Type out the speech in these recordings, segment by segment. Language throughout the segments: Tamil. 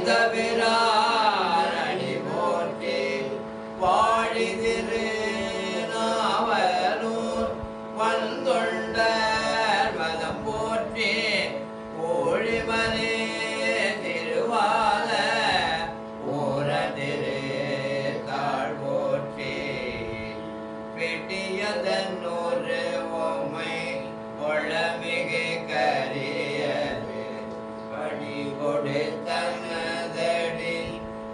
தவிராரணி போற்றி வாழிதிரு நாவலூர் வந்தொண்டர் மதம் போற்றி கோழிமலே திருவால ஊரதிரு தாழ் போற்றி பெட்டியதன்னூறு ஓமை கொள்ளமிகு கரியது படி கொடுத்தனதடி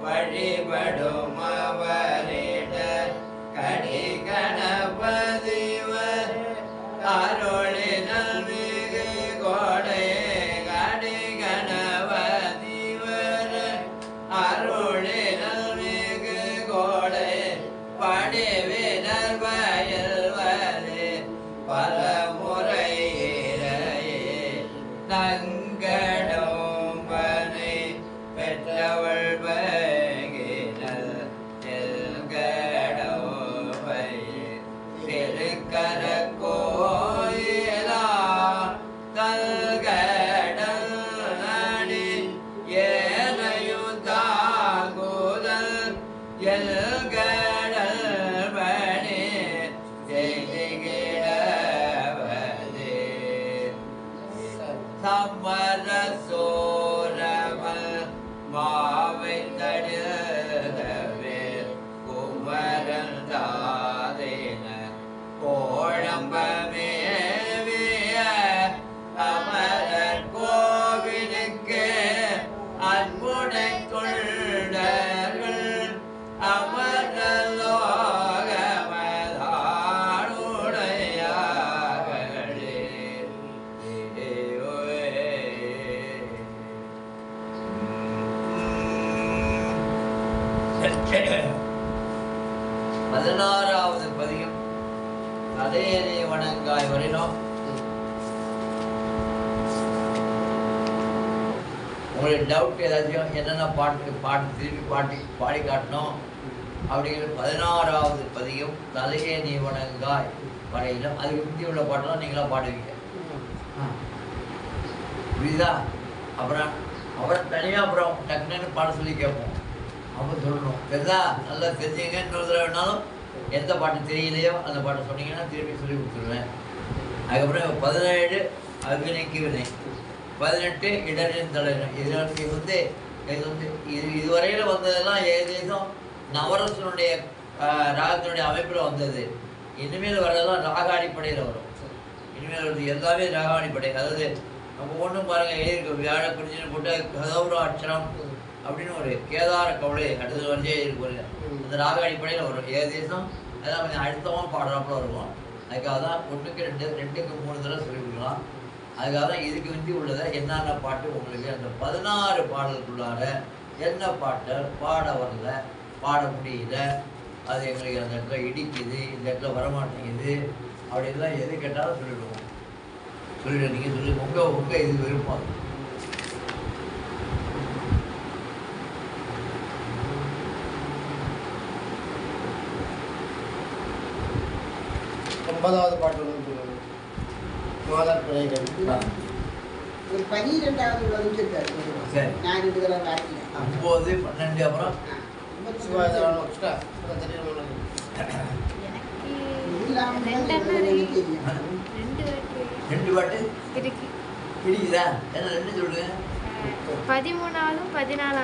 வழிபடும் அவரிடர் கடி கணபதிவர் அருளினல் மிகு கோடை கடி கணபதிவர் அருளினல் மிகு கோடை படிவினர் வயல்வது பல முறை தங்கடோம்பனை பெற்றவள் பகினல் தெல்கடோபை திருக்கர கோயிலா தல்கடல் நடி ஏனையுதாகுதல் எல்கடல் பணி செய்திகிடவது சம்மர சோரவல் மாவை தடுதவே குமரன் தாதேன கோழம்பமேவிய அமரர் கோவிலுக்கு அன்புடை கொண்டர்கள் அமரலோகமதாளுடையார்களே. பதினாறாவது பதியம் கதையறி வணங்காய் வரையிலும் உங்களுக்கு டவுட் ஏதாச்சும் என்னென்ன பாட்டு திருப்பி பாடி காட்டணும் அப்படிங்கிற 16வது பதியம் தலையே நீ வணங்காய் வரையிலும் அதுக்கு முந்தி உள்ள பாட்டெல்லாம் நீங்களாம் பாடுவீங்க புரியுதா? அப்புறம் தனியாக அப்புறம் டக்குன்னு பாட சொல்லி கேட்போம். அப்புறம் சொல்லணும் தெரியுதா? நல்லா தெரிஞ்சுங்கன்னு வேணாலும் எந்த பாட்டு தெரியலையோ அந்த பாட்டை சொன்னீங்கன்னா திருப்பி சொல்லி கொடுத்துருவேன். அதுக்கப்புறம் 17 அக்னிக்கு வினை, 18 இடரின் தலைவன். இதுவரையில் வந்ததெல்லாம் ஏதேதும் நவரசனுடைய ராகத்தினுடைய அமைப்பில் வந்தது. இனிமேல் வரதெல்லாம் ராக அடிப்படையில் வரும். இனிமேல் வருது எல்லாமே ராக அடிப்படை. அதாவது நம்ம ஒன்றும் பாருங்கள் எழுதியிருக்க வியாழ குறிஞ்சின்னு போட்டு கதவுர அட்சரம் அப்படின்னு ஒரு கேதார கவலை அடுத்த வரைஞ்சே இருக்கு. அந்த ராக அடிப்படையில் வரும். ஏதேசம் அதெல்லாம் கொஞ்சம் அழுத்தமாக பாடுறாப்புல இருக்கும். அதுக்காக தான் 1க்கு 2 2க்கு 3 தடவை சொல்லி கொடுக்கலாம். அதுக்காக தான் இதுக்கு முந்தி உள்ளதை என்னென்ன பாட்டு உங்களுக்கு அந்த 16 பாடலுக்குள்ளார என்ன பாட்டை பாட வரல, பாட முடியல, அது எங்களுக்கு அந்த இடத்துல இடிக்குது, இந்த இடத்துல வரமாட்டேங்குது அப்படின்லாம் எது கேட்டாலும் சொல்லிவிடுவோம். சொல்லிவிட நீங்கள் சொல்லி உங்கள் இது விருப்பம். ஒன்பதாவது பாட்டு மாதர் பிழைகள் ஒரு 12வது வந்துருக்காரு. சரி, நான் 2 தடவை வாட்டினேன். 9, 12 அப்புறம் சிவாஜிராமன் எக்ஸ்ட்ரா ரெண்டு பாட்டு பிடிக்குதா? என்ன 2 சொல்லுங்க. 13வது 14வது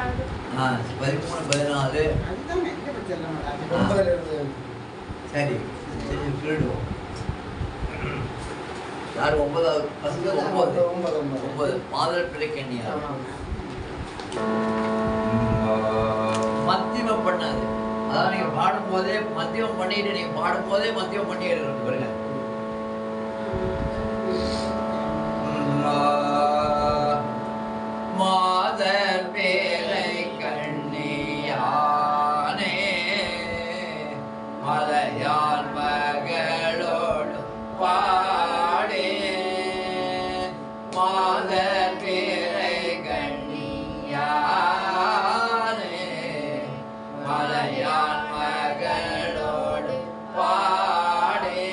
13, 14 அதுதான் எந்த பட்சம் சரி சொல்லிடுவோம். யார் 9வது? ஃபர்ஸ்ட் 9 மாதர் பிழைக்கண்ணியா மத்தியமம் பண்ணாது. அதாவது நீங்க பாடும்போதே மத்தியமம் பண்ணிட்டு நீங்க பாடும்போதே மத்தியமம் பண்ணி எடுக்கணும் பாருங்க. மாதர் பேரை கண்ணியானே மலையான் மகளோடு பாடே மாதர் பேரை கண்ணியானே மலையான் மகளோடு பாடே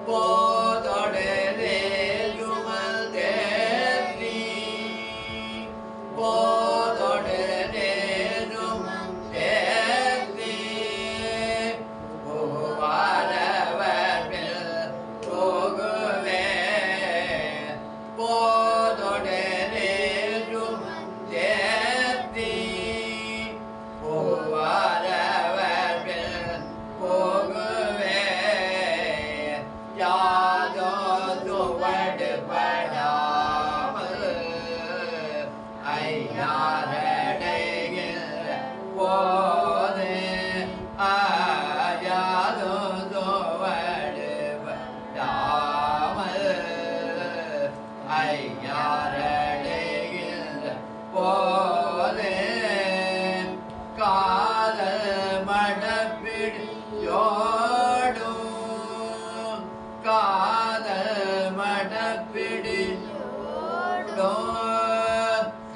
போ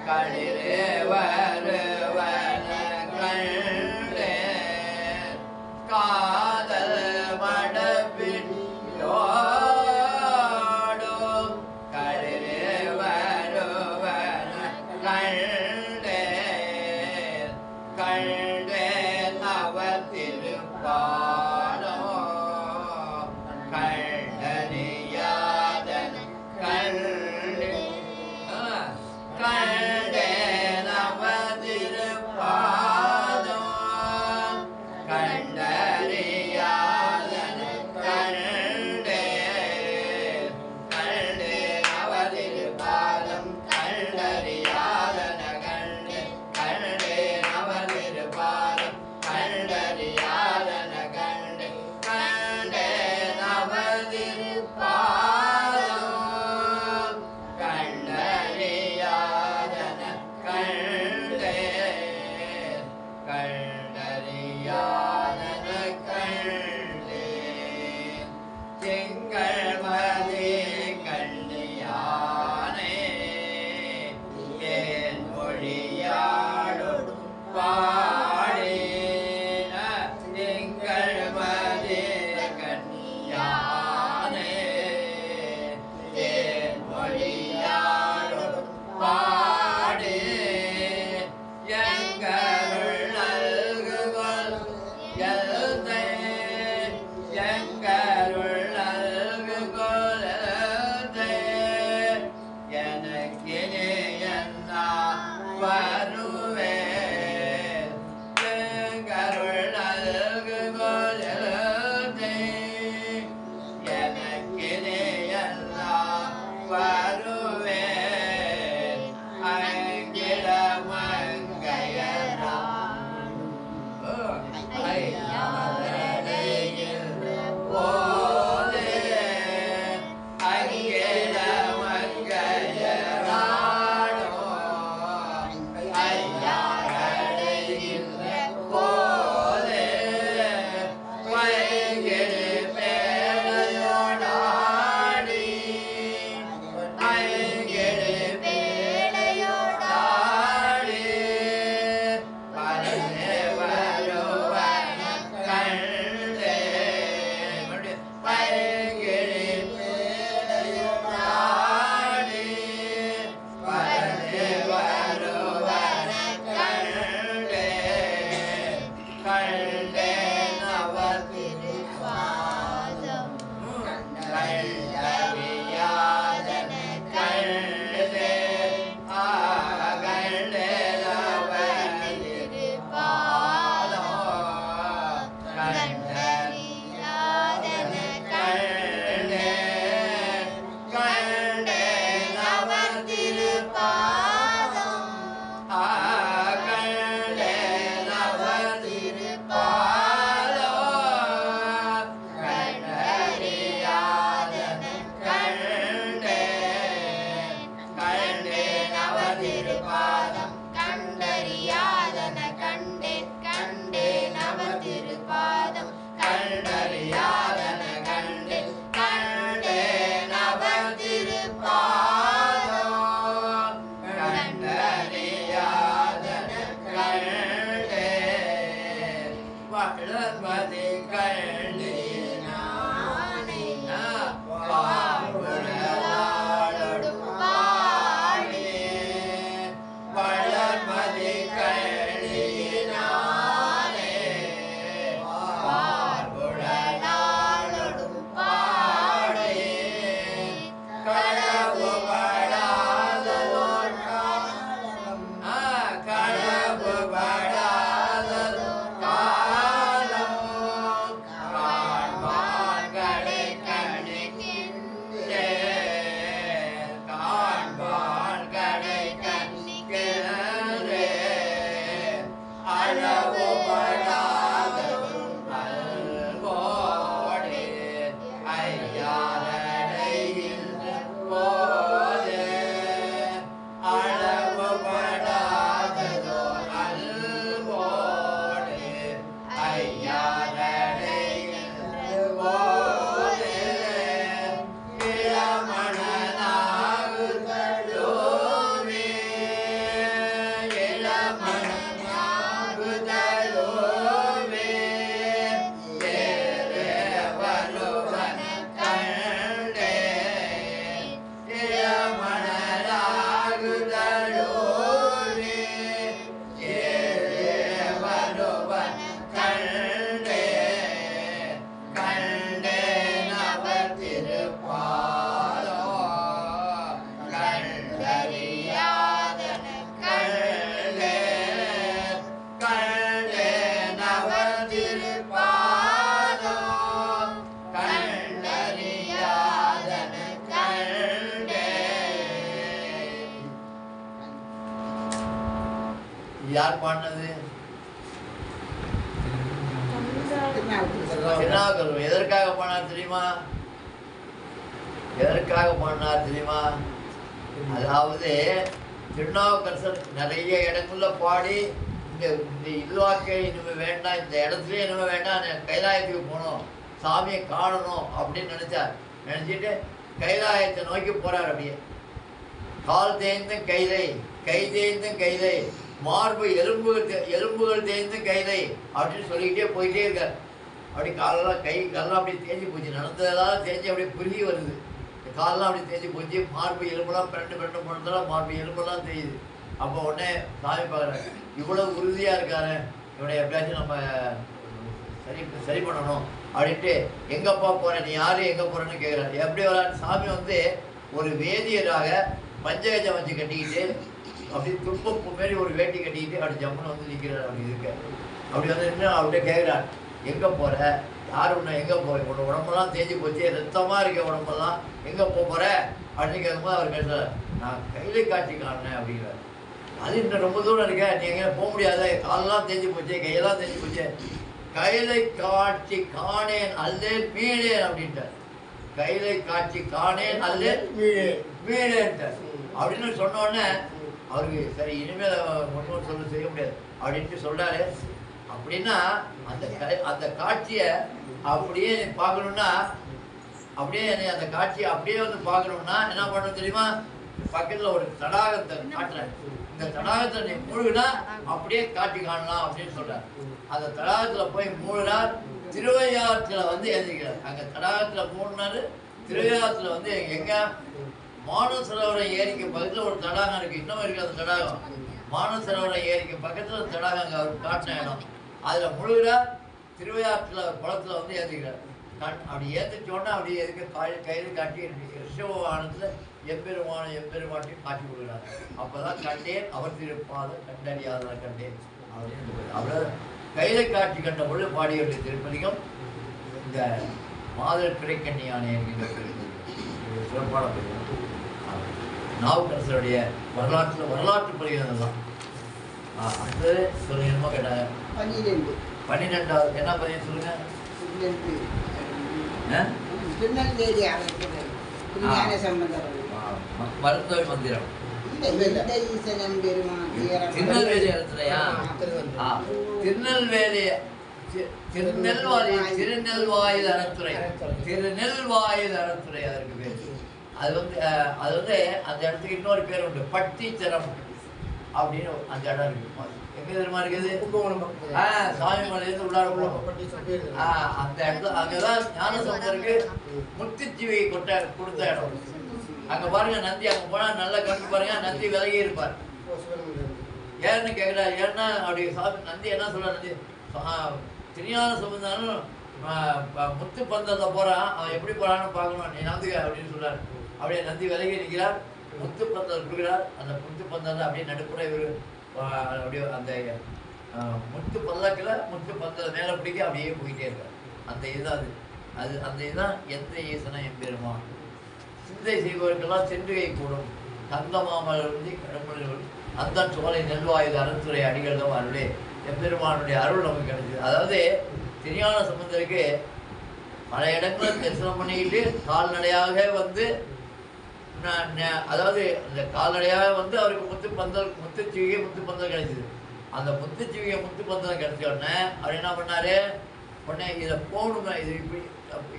களிரே வருவன கண்டே காதல் மடப்பிடியோடு களிரே வருவன கண்டே கண்டே அவத்திருப்பானோ கண்டறியாதன கண்டே கண்டே அவத்திருப்பானோ கண்டறியாதன கண்டே கண்டே அவதிருப்பாதம் கண்டறியாதன இது யார் பாடினது? திருநாவுக்கரசர். திருநாவுக்கரசர். எதற்காக பாடினார் தெரியுமா? எதற்காக பாடினார் தெரியுமா? அதாவது திருநாவுக்கரசர் நிறைய இடங்கள்ல பாடி இந்த இந்த இதுவாக்கே இனிமே வேண்டாம், இந்த இடத்துலயே இனிமே வேண்டாம், கைலாயத்துக்கு போகணும், சாமியை காணணும் அப்படின்னு நினைச்சார். நினைச்சிட்டு கைலாயத்தை நோக்கி போறார். அப்படியே கால் தேய்ந்தும் கைதை, கை தேய்ந்தும் கைதை, மார்பு எலும்புகள் தேய்ந்தும் கைதை அப்படின்னு சொல்லிக்கிட்டே போயிட்டே இருக்கார். அப்படி காலெல்லாம் கை காலெல்லாம் அப்படியே தேஞ்சு போச்சு, நடந்ததெல்லாம் தேஞ்சு அப்படியே புரிய வருது. காலெல்லாம் அப்படி தேஞ்சு போச்சு, மார்பு எலும்பெல்லாம் பிரெண்டு போனதெல்லாம் மார்பு எலும்பெல்லாம் தெரியுது. அப்போ உடனே சாமி பார்க்குறேன், இவ்வளவு உறுதியாக இருக்காரு, இவனை எப்படியாச்சும் நம்ம சரி பண்ணணும் அப்படின்ட்டு எங்கப்பா போகிறேன், நீ யாரு எங்கே போகிறேன்னு கேட்குறாரு. எப்படி வரான்னு சாமி வந்து ஒரு வேதியராக பஞ்சகஜம் வச்சு கட்டிக்கிட்டு அப்படி துப்பப்பு மாரி ஒரு வேட்டி கட்டிக்கிட்டு அப்படி ஜம்முன்னு வந்து நிற்கிறார். அப்படி இருக்க அப்படி வந்து நின்று அவர்கிட்ட கேட்குறார், எங்கே போகிற, யார் உன்னை எங்கே போகிற, உன்னோட உடம்பெல்லாம் தேஞ்சு போச்சு, ரத்தமாக இருக்க உடம்பெல்லாம், எங்கே போகிற அப்படின்னு கேட்கும்போது அவர் கேட்குறார், நான் கையில காட்சி காணினேன் அப்படிங்கிறார். அது இன்னும் ரொம்ப தூரம் இருக்க, நீ எங்கே போக முடியாத, காலெல்லாம் தேஞ்சு போச்சு, கையெல்லாம் தேஞ்சு போச்சு, கையிலை காட்சி காணேன் அல்லேன் மீளேன் அப்படின்ட்டார். கையிலை காட்சி காணேன் அல்லேன் மீளேன்ட்டார். அப்படின்னு சொன்ன உடனே அவருக்கு சரி இனிமேல் ஒன்றும் சொல்ல செய்ய முடியாது அப்படின்ட்டு சொல்றாரு. அப்படின்னா அந்த காட்சியை அப்படியே பார்க்கணும்னா, அப்படியே அந்த காட்சியை அப்படியே வந்து பார்க்கணும்னா என்ன பண்ணணும் தெரியுமா? பக்கத்தில் ஒரு தடாகத்தை காட்டுறேன், இந்த தடாகத்தை நீ மூழ்கினா அப்படியே காட்சி காணலாம் அப்படின்னு சொல்றார். அந்த தடாகத்தில் போய் மூழ்கினார். திருவையாற்றில் வந்து எழுதிக்கிறார். அங்கே தடாகத்தில் மூழ்கினாரு. திருவையாற்றில் வந்து எங்க மானசரோவரம் ஏரிக்கு பக்கத்தில் ஒரு தடாகம் இருக்கு, இன்னும் இருக்கு அந்த தடாகம். மானசரோவரம் ஏரிக்கு பக்கத்தில் ஒரு தடாகம் அங்கே அவர் காட்டின இடம். அதில் முழுகிறார். திருவையாற்றில் குளத்தில் வந்து ஏற்றிக்கிறார். அப்படி ஏற்றிச்சோன்னா அப்படியே எதுக்கு கையில் காட்டி ரிஷபவானத்தில் எம்பெருமாட்டையும் காட்சி கொடுக்குறார். அப்போதான் கண்டேன் அவர் திருப்பாதம் கண்டறியாத கண்டேன் அப்படின்னு அவ்வளோ கையில காட்சி கண்ட பொழுது பாடியுள்ள திருப்பதிகம் இந்த மாதர் பிறைக்கண்ணியானே என்கின்ற சிறப்பான பதிகம். நாவுக்கரசருடைய வரலாற்று பதிகம் தான். அடுத்தது சொல்லுங்க, என்னமோ கேட்டாங்க. 12வது என்ன பதியம் சொல்லுங்க. மருத்துவ மந்திரம் திருநெல்வேலி இடத்துலயா? திருநெல்வாயில் அறத்துறை, திருநெல்வாயில் அறத்துறை அதற்கு பேர். அது வந்து அந்த இடத்துக்கு இன்னொரு பேர் உண்டு, பட்டிச்சரம் அப்படின்னு அந்த இடம் இருக்கு. எங்க தெரியுமா இருக்குது? சாமி மலையிலிருந்து உள்ளார போகணும். அந்த இடத்துல அங்கதான் ஞானசம்பந்தருக்கு முத்துச்சிவி கொடுத்த இடம். அங்க பாருங்க நந்தி, அங்க போனா நல்லா கண்டு பாருங்க, நந்தி விலகி இருப்பார். ஏன்னு கேட்கிறார். ஏன்னா அப்படி சாமி நந்தி என்ன சொல்ற, நந்தி திருஞான சம்பந்தனும் முத்து பந்தல்ல போறான், அவன் எப்படி போறான்னு பார்க்கணும், நீ நந்துக்க அப்படின்னு சொல்றாரு. அப்படியே நந்தி விலகி நிற்கிறார். முத்து பந்தல் கொடுக்குறார். அந்த முத்து பந்தல் அப்படியே நடுப்புற இவர் அப்படியே அந்த முத்து பல்லக்கில் முத்து பந்தல் மேலே பிடிக்க அப்படியே போயிட்டே இருக்கார். அந்த இதுதான் அது அந்த இதுதான் எந்த ஈசனை எம்பெருமா சிந்தை செய்வதற்கெல்லாம் சென்றுகை கூடும் கந்தமாமலர்ந்தி கடம்புகள் அந்த சோலை நெல்வாயுத அறத்துறை அடிகள் தான் அருளே எம்பெருமானுடைய அருள் நமக்கு கிடைச்சிது. அதாவது திருஞான சம்பந்தருக்கு பல இடங்களும் தரிசனம் பண்ணிக்கிட்டு கால்நடையாக வந்து, அதாவது அந்த கால்நடையாக வந்து அவருக்கு முத்துச்சிவிகை முத்து பந்தல் கிடைச்சிது. அந்த முத்துச்சிவிகை முத்து பந்தல் கிடைச்ச உடனே அவர் என்ன பண்ணாரு, உடனே இதை போகணுங்க, இது இப்படி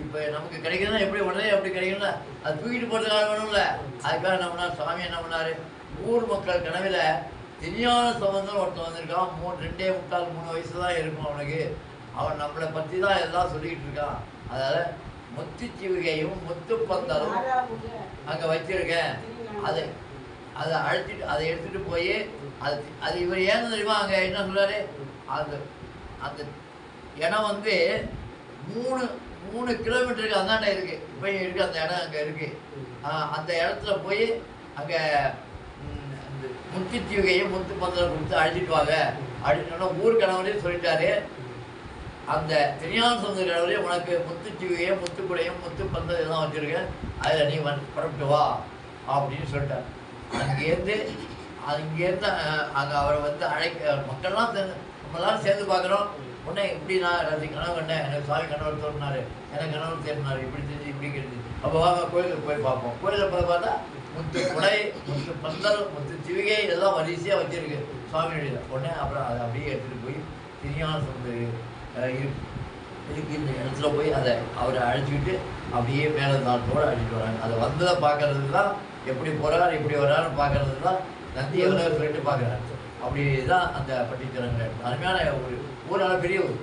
இப்போ நமக்கு கிடைக்கிறதுனா எப்படி உடனே எப்படி கிடைக்கணும்ல, அது தூக்கிட்டு போகிறதுக்காக வேணும்ல, அதுக்காக என்ன பண்ணார் சுவாமி, என்ன பண்ணார், ஊர் மக்கள் கனவில் திருஞான சம்பந்தம் ஒருத்தன் வந்திருக்கான், 2.75-3 வயசு தான் இருக்கும் அவனுக்கு, அவன் நம்மளை பற்றி தான் எல்லாம் சொல்லிக்கிட்டு இருக்கான், அதனால் முத்துச்சிவிகையும் முத்து பந்தலும் அங்கே வச்சிருக்கேன், அதை அழைச்சிட்டு அதை எடுத்துகிட்டு போய் அது இவர் ஏன்னு தெரியுமா, அங்கே என்ன சொல்கிறாரு, அந்த இடம் வந்து 3 கிலோமீட்டருக்கு அந்தாண்ட இருக்குது, இப்போ இருக்குது அந்த இடம் அங்கே இருக்குது. அந்த இடத்துல போய் அங்கே முத்துச்சிவிகையும் முத்து பந்தலும் கொடுத்து அழைச்சிட்டு வாங்க அப்படின்னு சொன்னால் ஊர் கணவரையும் சொல்லிட்டாரு. அந்த திருஞான சம்பந்த கடவுளே உனக்கு முத்துச்சிவிகையும் முத்துக்குடையும் முத்து பந்தல் இதெல்லாம் வச்சுருக்கேன், அதில் நீ புறப்பட்டு வா அப்படின்னு சொல்லிட்டார். அங்கேருந்து அங்கேருந்து அங்கே அவரை வந்து மக்கள்லாம் நம்ம எல்லாரும் சேர்ந்து பார்க்குறோம். உடனே இப்படி நான் கனவு கண்டேன், எனக்கு சாமி கணவர் தோன்றினாரு, எனக்கு கணவர் தேடினாரு, இப்படி தெரிஞ்சு இப்படி கிடைச்சி. அப்போ வாங்க கோயிலுக்கு போய் பார்ப்போம். கோயிலில் போய் பார்த்தா முத்து குடை, முத்து பந்தல், முத்து சிவிகை இதெல்லாம் வரிசையாக வச்சுருக்கு சுவாமியுடைய. உடனே அப்புறம் அதை அப்படியே எடுத்துகிட்டு போய் திருஞான சம்பந்தர் இதுக்கு இந்த இடத்துல போய் அதை அவரை அழைச்சிக்கிட்டு அப்படியே மேலே தாளத்தோடு அழைச்சிட்டு வராங்க. அதை வந்ததை பார்க்கறது தான், எப்படி போகிறார் எப்படி வர்றாருன்னு பார்க்கறது தான் நந்தி எவ்வளோ சொல்லிட்டு பார்க்குறாரு. அப்படி தான் அந்த பட்டித்தரங்கள். அருமையான ஒரு ஊரால பெரிய ஊர்.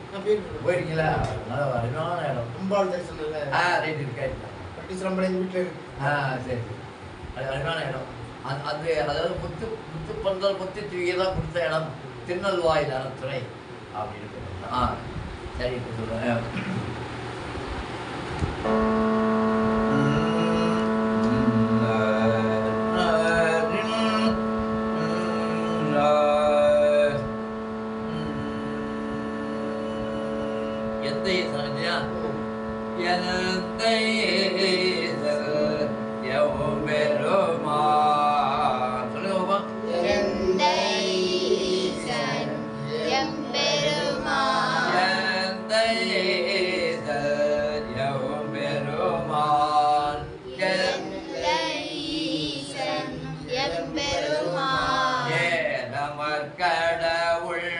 போயிருக்கீங்களா? நல்ல அருமையான இடம். கும்பால் தரிசனம். ரைட் இருக்கா? பட்டிச்சரம்பளை வீட்டில் இருக்கு. சரி சரி. அது அருமையான இடம். அது அதாவது முத்து முத்து பந்தல் முத்து தூக்கி தான் கொடுத்த இடம் திருநெல்வாயில் அறத்துறை அப்படின்னு சொல்லுவாங்க. சரி இப்போ சொல்கிறேன். எந்த ஈசனா? பெருமா சொல்லுங்க. கடவுள்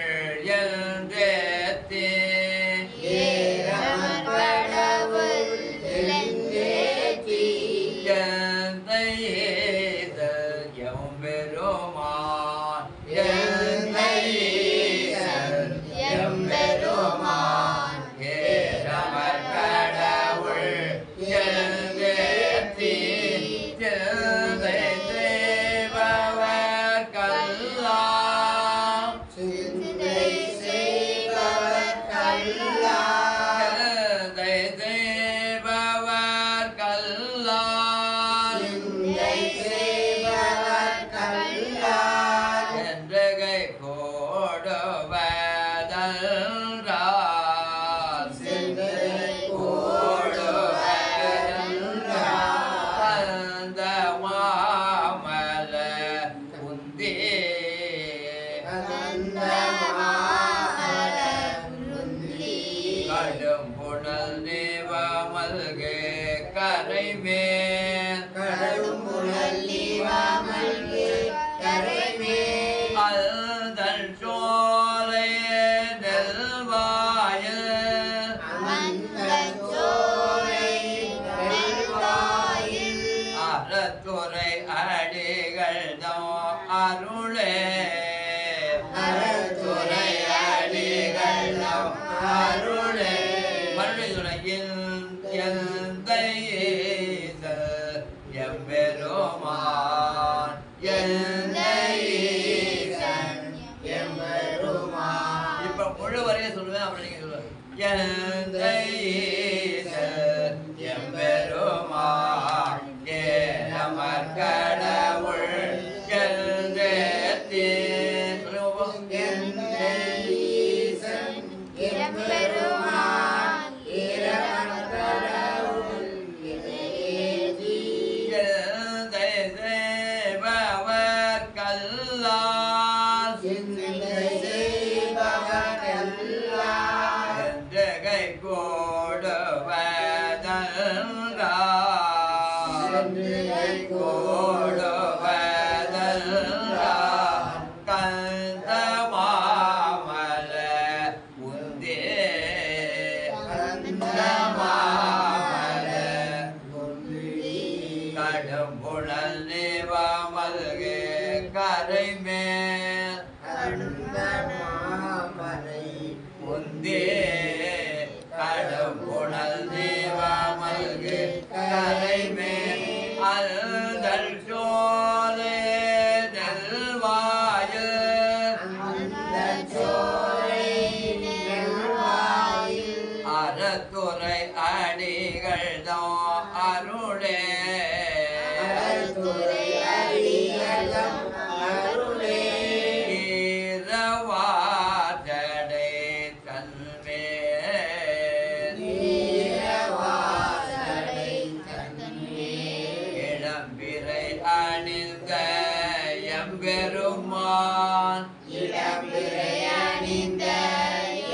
பெரும் எம்பெருமான் இளம்பிறை அணிந்த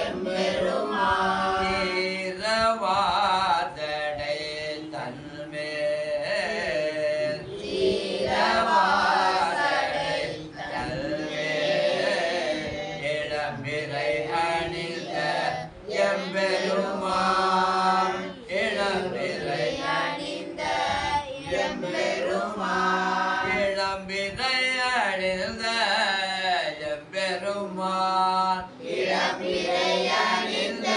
எம்பெருமான் தீரவாதடை தன்மேல் தீரவாசடை தன்மேல் இளம்பிறை அணிந்த எம்பெருமான் இளம்பிறை அணிந்த எம்பெருமான் இளம்பிறை அணிந்த எம்பெருமான் இளம்பிறை அணிந்த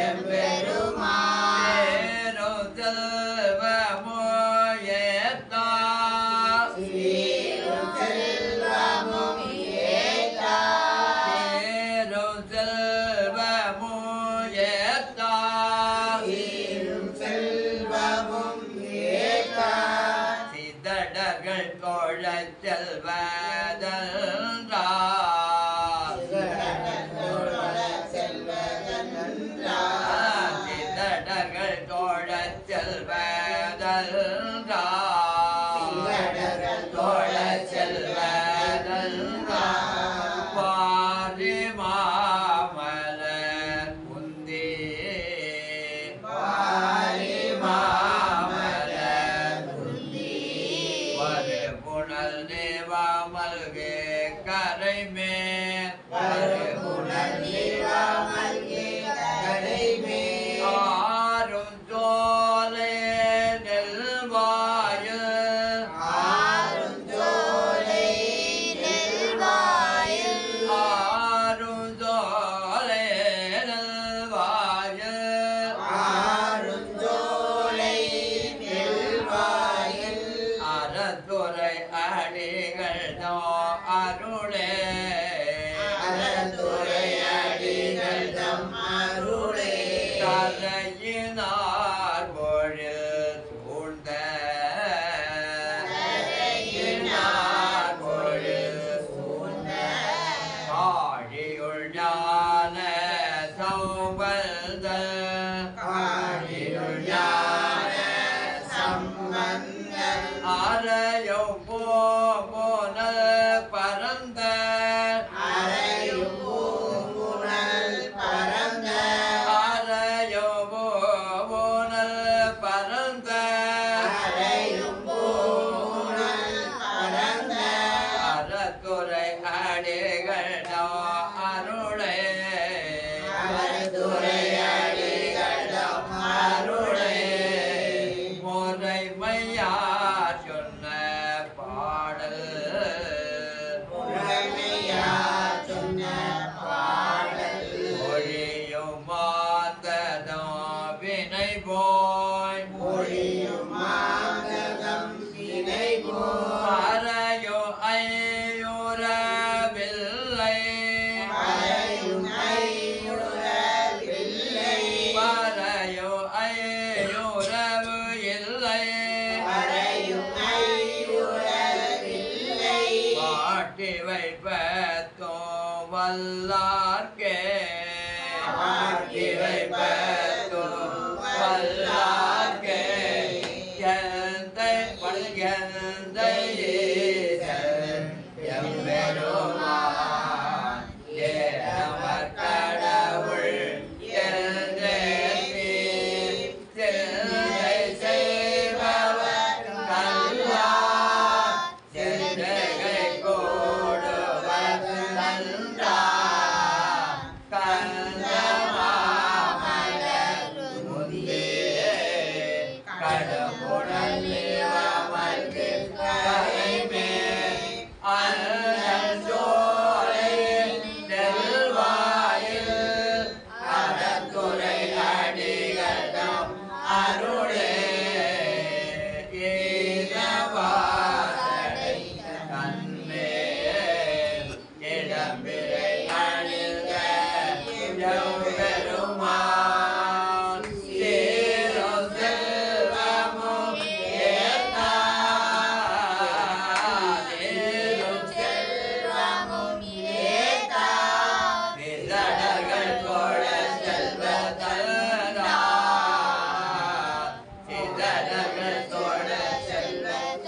எம்பெருமான் சேரும் செல்வமோ ஏத்தார் சீரும் செல்வமும் ஏத்தார் சேரும் செல்வமோ ஏத்தார் சீரும் செல்வமும் ஏத்தார் சிதடர்கள் தோழச் செல்வதென்றார் செல்வதென்றார் சிதடர்கள் தோழச் செல்வதென்றார் தோழச் செல்வதென்றார் பாரி மாமலர் குந்தே பாரி மாமலர் குந்தி ஒரு புனல் நேவாமல்கே கரைமே ஒரு புனல் நீவாமல்கே கரைமே ஆரும் சோலை நெல்வாயில் ஆரும் சோலை நெல்வாயில் ஆரும் சோலை நெல்வாயில் ஆரும் சோலை நெல்வாயில் அறத்துறை அடிகள் நோ அருளே அறத்துறை அடிகள் தம் அருளே கரையினார் பொழில் சூழ்ந்த கரையினார் பொழில் சூழ்ந்த காழியுள் ஞான சௌபல்த காழியுள் ஞான சம்பந்தன் அறையும் போனல் பரந்த அறையும் பூங்குழல் பரந்த அறையும் போனல் பரந்த அறையும் பூங்குழல் பரந்த அறத்துறை அடிகள் நோ அருளே அறத்துறை அடிகள் தம் அருளே முறைமையார் சொன்ன பாடல் முறைமையார் சொன்ன பாடல் மொழியும் மாந்ததோ வினை போய் மொழியும் மாதகம் வினை போல் மறையோ ஐயுறவில்லை மறையும் ஐயுறவில்லை மறையோ ஐயுறவு இல்லை மறையும் ஐயுறவில்லை பாட்டி வைப்பத்தோ வல்லார்க்கே பாட்டி வைப்பதோ வல்லார்க்கே எந்தை எந்தை ஈசன் எம்பெருமான் ஏனவர் கடவுள் என்றே சிந்தை செய்பவர் கல்லார் சிந்தைகளை கூடுவர் நன்றார் கந்தமாமலர் முந்தே கடவுளல் அமர்ந்து கரைமே அண்ணல் சோலை நெல்வாயில் அறத்துறை அடிகள் தம் அருளே ஈரவாசடை தன்மேல் இளம்பிறை அணிந்த எம்பெருமான் சீரும் செல்வமும் ஏத்தார் சீரும் செல்வமும் ஏத்தார் விதடர்கள் கோழ செல்வதல்லார் சிதடர்கள் தோழ செல்வதல்லார்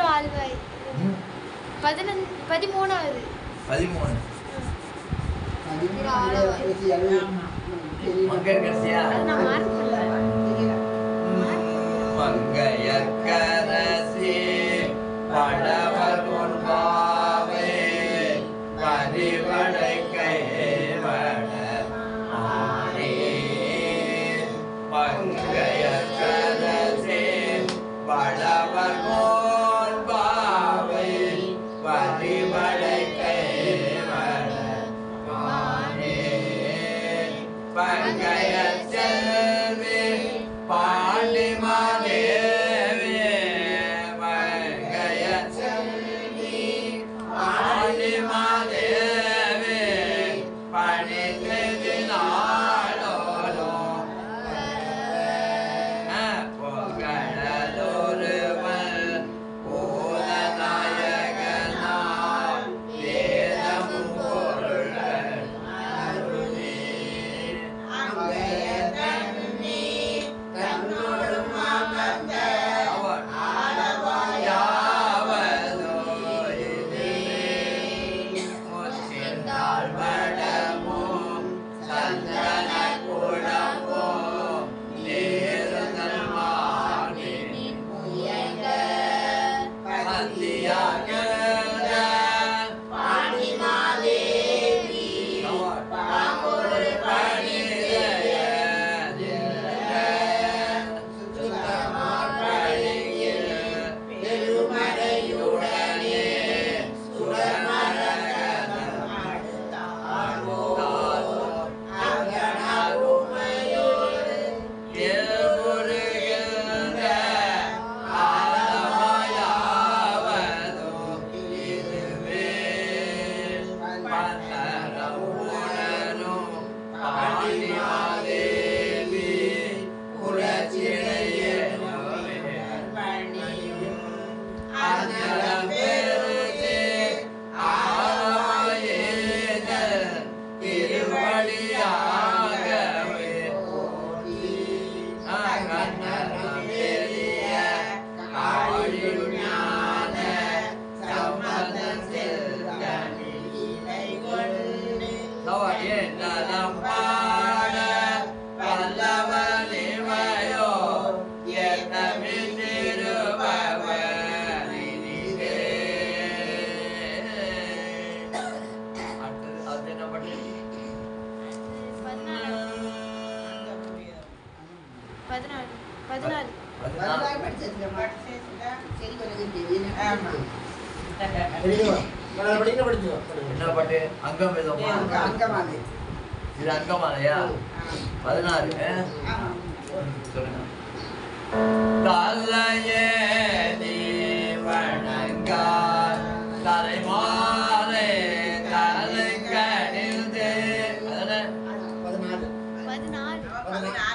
வாழ்வாய் 13வது 13 மங்கையர் கடைசியா நான் மார்க் பண்ணல மங்கையர்க்கரசி படவர் முன்பாவே பரிவடை கைவட ஆனே மங்கையர்க்கரசி படவர் முன்பாவே பரிவடை கைவட ஆனே பங்கையர் செல்வி பாண்டிமாதேவி மங்கையர் செல்வி பாண்டிமாதேவி பணிந்து நாளோரோ பொங்கலொருவன் பூதநாயகனார் வேதமும் பொருள்கள் அருளே என்ன பாட்டு? அங்கம் வேதமா? இது அங்கமாலையா? 16 சொல்லுங்க. தலையே நீ வணங்கார் தலைமாலை தலைக்கணிந்து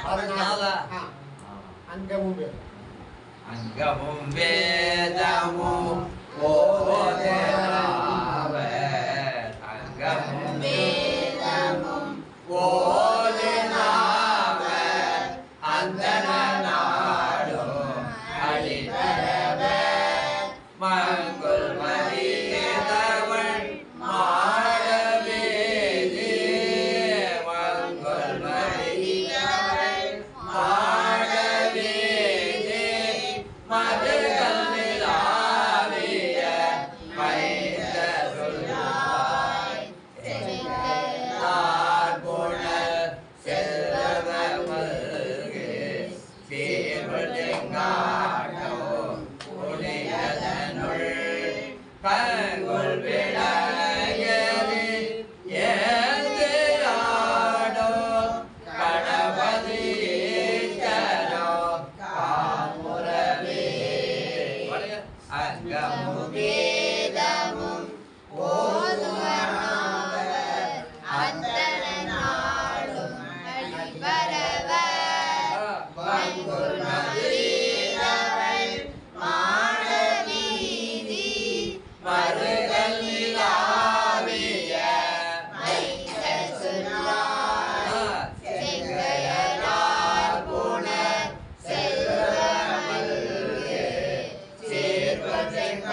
14 அங்கமும் வேதமும் ஓதேனாவர் அங்கமும் வேதமும் ஓதேனாவர் அந்தன நாடும் அடிதரவர் மங்குல் மதியதவள் மாடவேதி மங்குல் மதியதவள் மாடவேதி மதுகள் நிலாவிய மைந்த சொல்லாய் செல்லார் போல செல்வமல்கு சீர்வதெங்காட்டோ உடையதனுள் கங்குல் விளங்கரி ஏந்திராடோ கணபதி ஈஸ்வரோ காமுரவே அங்கமும் வேதமும் ஓதுவனாவர் அந்தன நாளும் அடிபரவர் மங்குல் மதியதவள் மாடவீதி மருகல் நிலாவிய மைந்த சொல்லாய் செங்கையலார் புனர் செல்வமல்கு சேர்வதெங்காட்டோ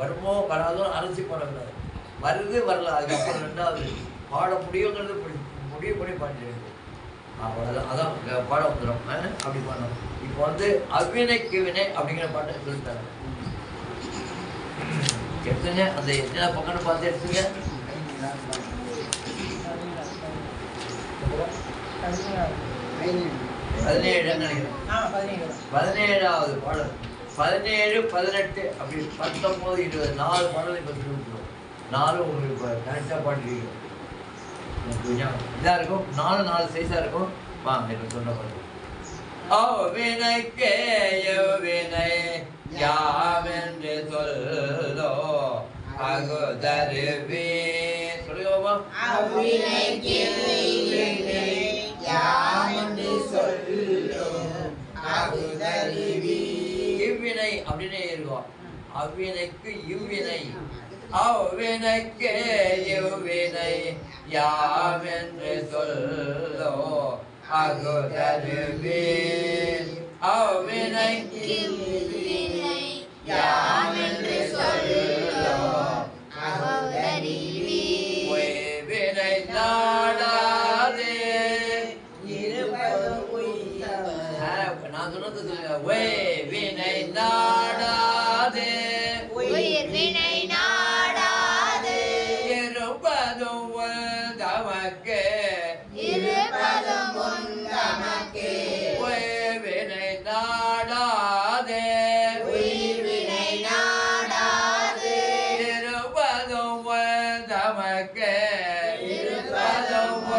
வருமோ வராதோ அலசி போடக்கூடாது. வருது வரல, அதுக்கப்புறம் ரெண்டாவது பாட முடியுங்கிறது முடிவு பண்ணி பாடிட்டு அவ்வளோதான். அதான் பாட வந்துடும். அப்படி பண்ணோம். இப்போ வந்து அவ்வினைக்கு வினை அப்படிங்கிற பாட்டை சொல்லிட்டாங்க. எடுத்துங்க, அந்த என்ன பக்கம்னு பார்த்து எடுத்துங்க. 17 நினைக்கிறேன். 17வது பாடல் 17, 18 அப்படி 19, 20 4 பாடலை பற்றி விட்டுருவோம். 4 உங்களுக்கு இப்போ கரெக்டாக பாடுறீங்க. கொஞ்சம் இதாக இருக்கும். 4 சைஸாக இருக்கும். வாங்க இப்போ சொன்ன பாருங்க. அவ்வினைக்கே எவ்வினை யாவென்று சொல்லோ அகுதருவே. சொல்லுவோமா? அவ்வினைக்கே எவ்வினை யாவென்று சொல்லோ அகுதருவே. இவ்வினை அப்படின்னே இருக்கும். அவ்வினைக்கு இவ்வினை. அவ்வினைக்கே இவ்வினை யாவென்று சொல்லோ அகுதருவே. அவ்வினைக்கு இவ்வினை யாவென்று சொல்லோ அகுதருவே. பொய்வினை நாடாதே இருப்பதும் உய்யவர். நான் சொன்னது சொல்லுங்க. பொய்வினை நாடாதே உயிர்வினை நாடாது இருப்பதும் தமக்கு இருப்பதும் உந்தமக்கே. பொய்வினை நாடாதே உயிர்வினை நாடாது இருப்பதும் தமக்கு இருப்பதும்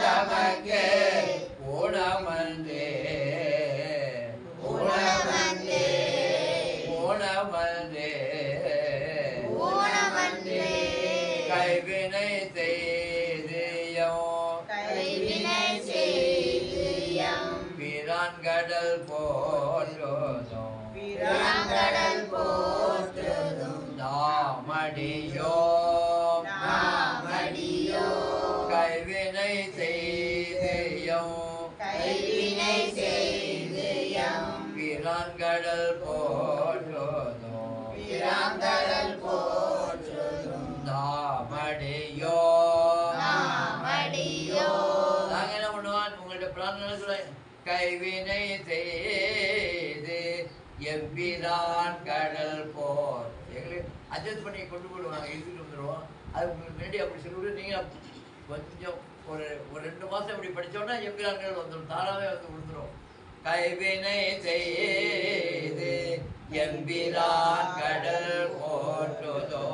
தமக்கு ஊனமன்றே ஊனமன்றே ஊனமன்றே ஊனமன்றே. கைவினை செய்தியும் கைவினை செய்தியம் பிரான்கடல் போற்றோதும் பிராங்கடல் போற்றுதும் நாமடியோம் நாமடியோ. கைவினை செய்தியும் கைவினை செய்தியம் பிரான்கடல் போற்றோதும் பிராங்கடல் போற்றுதும் நாமடியோம். நாமடியோ. நாங்க என்ன பண்ணுவோம்? உங்கள்ட்ட பிரார்த்தனை கைவினை செய்து எம்பிரான் கடல் போர் எங்களுக்கு அட்ஜஸ்ட் பண்ணி கொண்டு போடுவாங்க. எழுதிட்டு வந்துடுவோம். அது உங்களுக்கு முன்னாடி அப்படி சொல்லிவிட்டு நீங்கள் கொஞ்சம் ஒரு 2 மாதம் இப்படி படித்தோன்னா எம்பிரான்கள் வந்துடும். தாராவே வந்து விழுந்துடும். கைவினை செய்து எம்பிரான் கடல் போற்றுதோ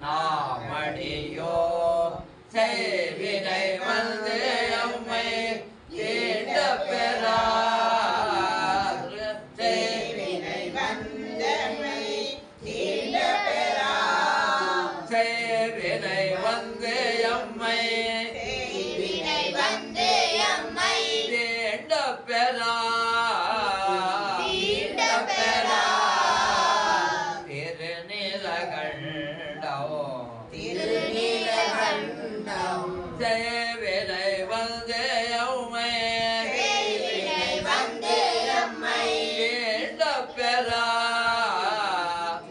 நாமடியோ. செய்வினை வந்து அம்மை தீண்ட பெறா. செய்வினை வந்தமை தீண்ட பெறா. செய்வினை வந்து அம்மை செய்வினை வந்து எம்மை தீண்ட பெறா. தீண்ட பெறா. திருநீலகண்டோ திருநீலகண்டம் செய்வினை வந்து அம்மை செய்வினை வந்து எம்மை தீண்ட பெறா.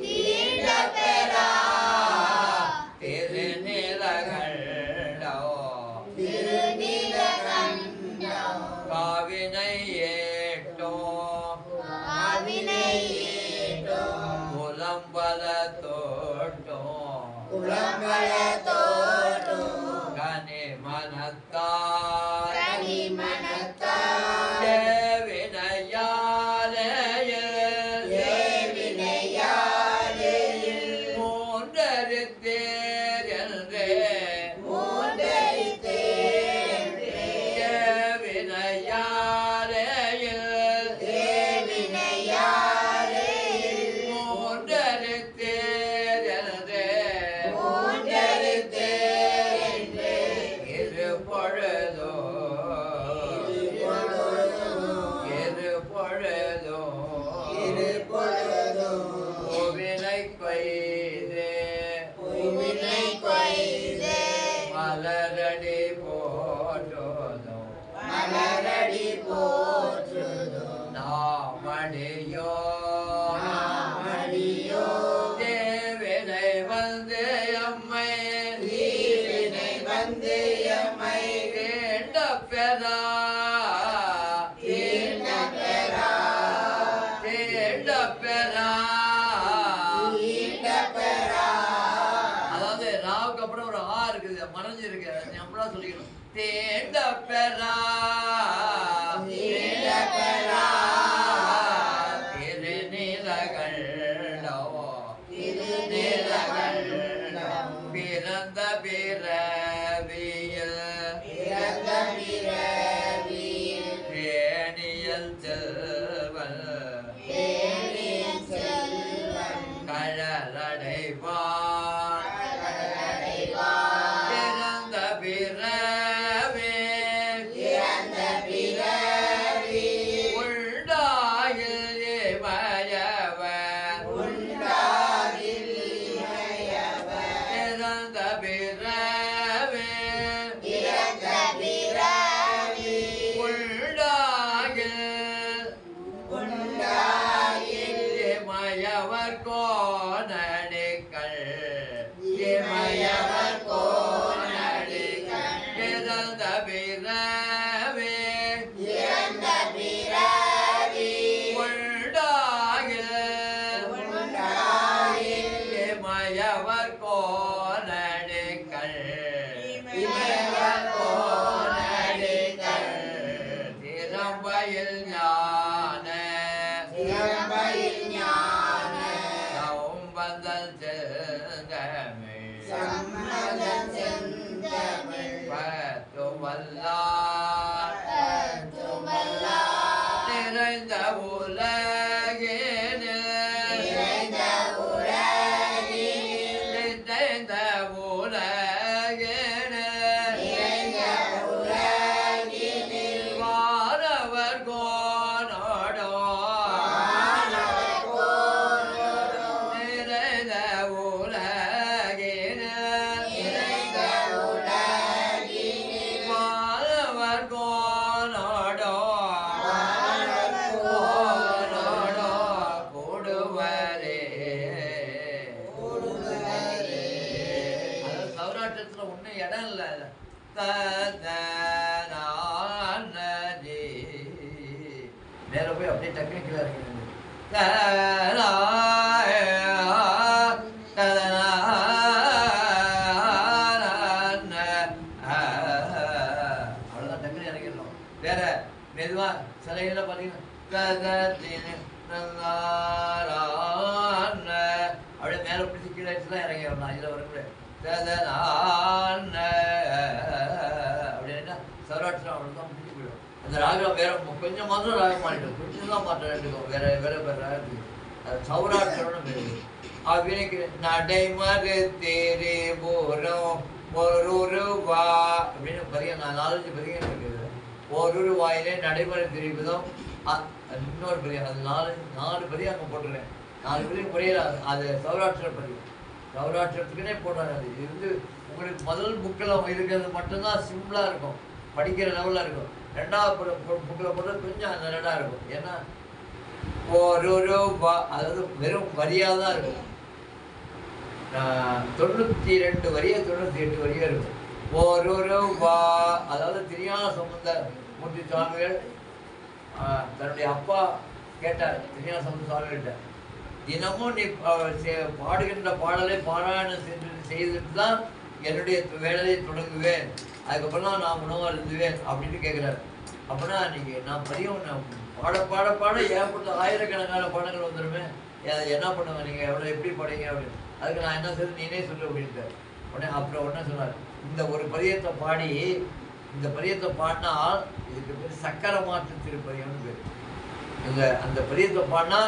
தீண்ட பெறா. திருநீலகண்டோ திருநீலகண்டம் காவினை ஏட்டோம் ஆவினை ஏட்டோம் புலம்பல தோட்டோம் உளம்பல தோட்டும் கனி மனத்தார் கனி மனத்தார் தேவினையாலையில் தேவினையாலையில் மூன்றரு தேர் என்றே மூன்றறித்தேன்றே தேவினையாலையில் தேவினையாலையில் மூன்றரு தேர் என்றே மூன்றறித்தேன்றே இரு பொழுதோ இரு பொழுதோ இரு பொழுதும் கோவிலை கொய்தே பூவினை கொய்தே மலரடி போற்றோதோ மலரடி போற்றுதும் நாமடியோ நாமடியோ. தேவினை வந்து அம்மை தீவினை வந்து எம்மை வேண்ட பெறா. தீண்ட பெறா. தேண்ட பெறா. தீண்ட பெறா. அதாவது ராவுக்கு அப்புறம் ஒரு ஆ இருக்குது, மறைஞ்சிருக்கு. நம்மளா சொல்லிக்கணும். தேண்ட பெறா. வேலியல் செல்வன் கழலடைவான் இறந்த பிறவே உண்டாயில் இமயவன் இறந்த பிறவே உண்டாயில் இமயவர் கோனடிகள் இறந்த பிறவே உண்டாயில் இமயவர் கோனடிகள் திறம்பையில் ஞான சம்பந்தன் செந்தமிழ் பத்துமல்லார் நிறைந்த உலகினில் நிறைந்த உலகினில் வானவர் கோனோடோ நிறைந்த உலகினில் வானவர் கோனோடோ கூடுவரே. அதாவது சௌராஷ்டிரத்துல ஒன்றும் இடம் இல்லை. மேல போய் அப்படியே டெக்னிக்கலா இருக்கு. அவ்வளவுதான், டக்குனு இறங்கிடணும். வேற மெதுவா சிலைகள்ல பாத்தீங்கன்னா அப்படியே மேல பிடிச்சி கீழே இறங்கிடணும். இதுல வரக்கூட அப்படின்னா சௌராஷ்டிரம் அவ்வளவுதான் முடிஞ்சு போயிடும். அந்த ராகம் வேற கொஞ்சம் மாத்திரம் ராகம் மாறிடும், கொஞ்சம் தான் மாற்றம் எடுக்கும். வேற வேற வேற ராகம் சௌராஷ்டிரம் வேறு. அவனுக்கு நடைமறு தேரே போறோம் ஒரு வா அப்படின்னு பதிக 4-5 பதிகம் இருக்குது. ஒரு வாயிலே நடைமுறை தெரிவிப்பதும் இன்னொரு பதிகம், அது 4 பதிகம் அங்கே போட்டுருக்கேன். 4 பதிகம் புரியல. அது சௌராஷ்டிர பதிகம், சௌராஷ்டிரத்துக்குன்னே போடுறாங்க. அது இது உங்களுக்கு முதல் புக்கில் இருக்கிறது மட்டும்தான் சிம்பிளாக இருக்கும், படிக்கிற லெவலில் இருக்கும். 2வது புக்கில் போடுறது கொஞ்சம் நல்லதாக இருக்கும். ஏன்னா ஒரு அதாவது வெறும் வரியாக தான் இருக்கும். 92 வரியா 98 வரியா இருக்கும். ஒரு அதாவது திருஞான சம்பந்த மூர்த்தி சுவாமிகள் தன்னுடைய அப்பா கேட்டார் திருஞான சம்பந்த சுவாமிகிட்ட, தினமும் நீ பாடுகின்ற பாடலை பாராயணம் செய்துட்டு தான் என்னுடைய வேலையை தொடங்குவேன், அதுக்கப்புறம் தான் நான் உணவாக இருந்துவேன் அப்படின்னு கேட்குறாரு. அப்படின்னா நீங்கள் நான் பதியம் பாட பாட பாட ஏற்பட்ட ஆயிரக்கணக்கான பாடங்கள் வந்துடுமே, என்ன பண்ணுவாங்க நீங்கள் எவ்வளோ எப்படி பாடுங்க அப்படின்னு. அதுக்கு நான் என்ன சொல்லு நீனே சொல்லு அப்படின்ட்டு உடனே சொன்னார், இந்த ஒரு பதியத்தை பாடி இந்த பதியத்தை பாடினால் இதுக்கு பேர் சக்கர மாற்று திருப்பதியம்னு பேர். அந்த பதியத்தை பாடினா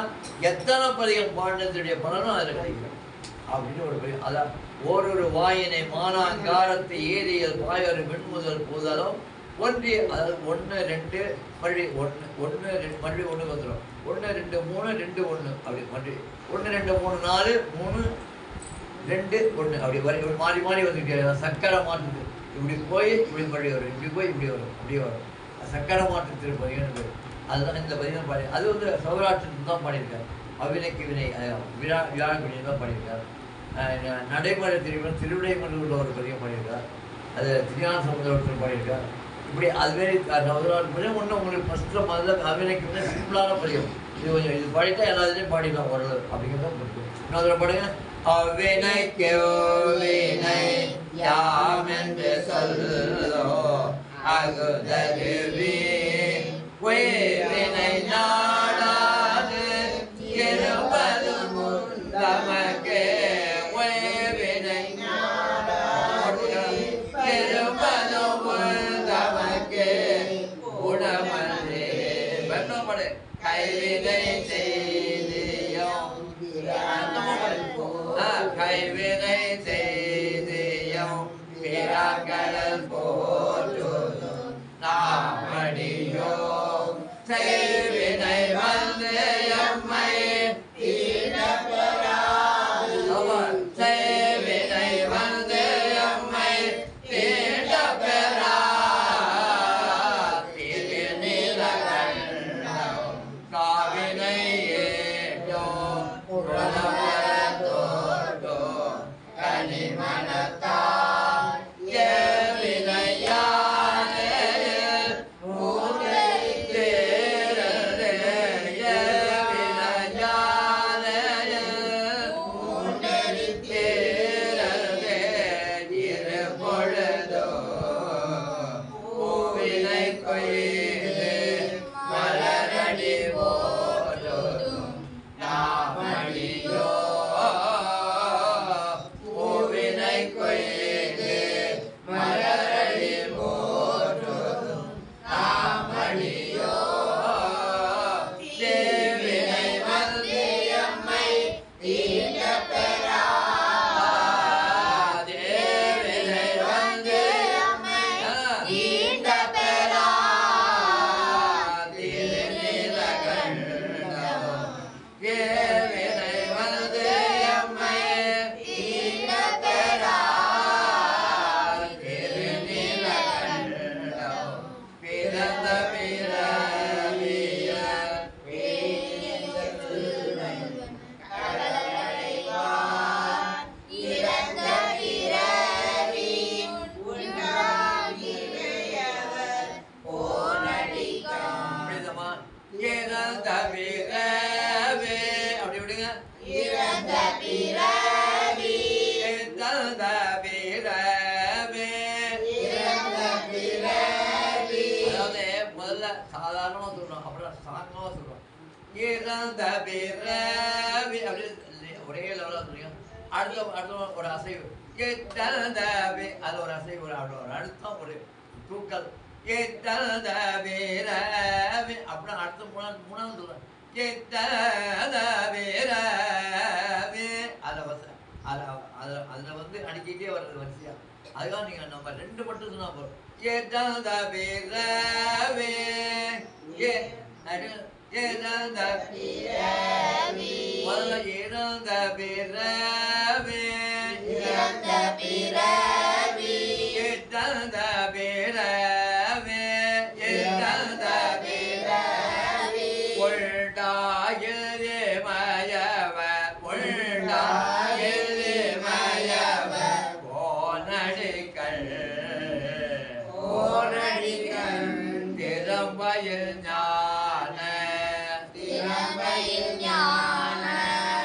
எத்தனை பதியம் பாடினதுடைய பலனும் அதில் கிடைக்கும் அப்படின்னு ஒரு பதியம். அதான் ஒரு வாயினை மானாங்காரத்தை ஏரியல் பாயொரு வெண்முதல் பூதலும் ஒன்றி, அதாவது 1 2 மறுபடியும் 1 2 மறுபடியும் 1 வந்துடும். 1 2 3 2 1 அப்படி மறுபடியும் 1 2 3 4 3 2 1 அப்படி வரி மாறி மாறி வந்துக்கிட்டே சக்கரை மாற்று. இப்படி போய் இப்படி மறுபடியும் வரும், இப்படி போய் இப்படி வரும், அப்படியே வரும். சக்கரை மாற்று திருப்பதின்னு பேர். அதுதான் இந்த பதியம் பாடி. அது வந்து சௌராஷ்டிரத்தில் தான் பாடியிருக்காரு. அவினைக்கு வினை வியாழக்கிழமை தான் பாடியிருக்கார். நடைமுறை திருவிழம் திருவிடைமல்லூரில் ஒரு பதியம் பாடியிருக்கார். அது திருஞான சமுதிரத்தில் பாடியிருக்கார். இப்படி அதுமாரி பதியம் ஒன்று உங்களுக்கு ஃபஸ்ட்டில் முதல்ல அவினைக்கு வினை சிம்பிளான பதியம். இது கொஞ்சம் இது பாடிட்டா எல்லாத்துலேயும் பாடிடலாம் ஓரளவு அப்படிங்கிறத பிடிக்கும். இன்னொரு பாடுங்க. அவ்வினைக்கு வினை யாமென்று சொல்லோ அகுதருவி வினை நாடாது இருப்பது தமக்கே வினை இருப்பது தமக்கே உணமன்றே. கைவினை செய்தியும் கைவினை செய்தியும் பிறாங்கடல் போற்றுதும் நாமடியோ செய்வினை வந்து எம்மை செய்வினை வந்து எம்மை தீண்ட பெறா திருநீலகண்டம் காவினை ஏடோ புறவரத்தோடோ கனிமணத்தார் ஏவினையானே மூன்றே ஏவினையானே பொழுதோ பூவினை கொய்து மலரடி போதும் நாமடியோ பூவினை கொய்து மலரடி போதும் நாமடியோ தேவினை வந்து எம்மை தீண்ட பெறா தேவினை வந்து ஈண்ட பெறா திருநீலகண்டம் தேவினை வந்து எம்மை ஈண்ட பெறா திருநீலகண்டம் பிறந்த பிறவிய கடலடைவான் இறந்த பிறவி உண்டாகியவர் போனடிக்கான் அப்படிதமா இறந்த பிறவி அப்படி விடுங்க இறந்த பிறவி இறந்த பிறவி இறந்த பிறவி அதாவது முதல்ல சாதாரணமா சொல்லணும் அப்புறம் சாங்கமா சொல்லணும் இறந்த பிறவி அப்படி ஒரே லெவலா சொல்லுங்க அடுத்த ஒரு அசைவு இறந்த அது ஒரு அசைவு ஒரு அழுத்தம் ஒரு தூக்கல் இறந்த பிறவி அப்புறம் அடுத்த மூணாவது சொல்றேன் இறந்த பிறவி அதுல வந்து அடிக்கிட்டே வர்றது வரிசையா அதுதான் நீங்க நம்ம ரெண்டு மட்டும் சொன்னா போறோம் ஏதாந்த பிறவி ஏதாந்த பிறவி முதல்ல ஏதாந்த பிறவி இறந்த பிறவி ஏதாந்த பிறவி ஏதாந்த பிறவி உண்டாயிரு மயவ உண்டாயிரு மயவ போனடிகள் திறம்பயில் ஞான திறமையில் ஞான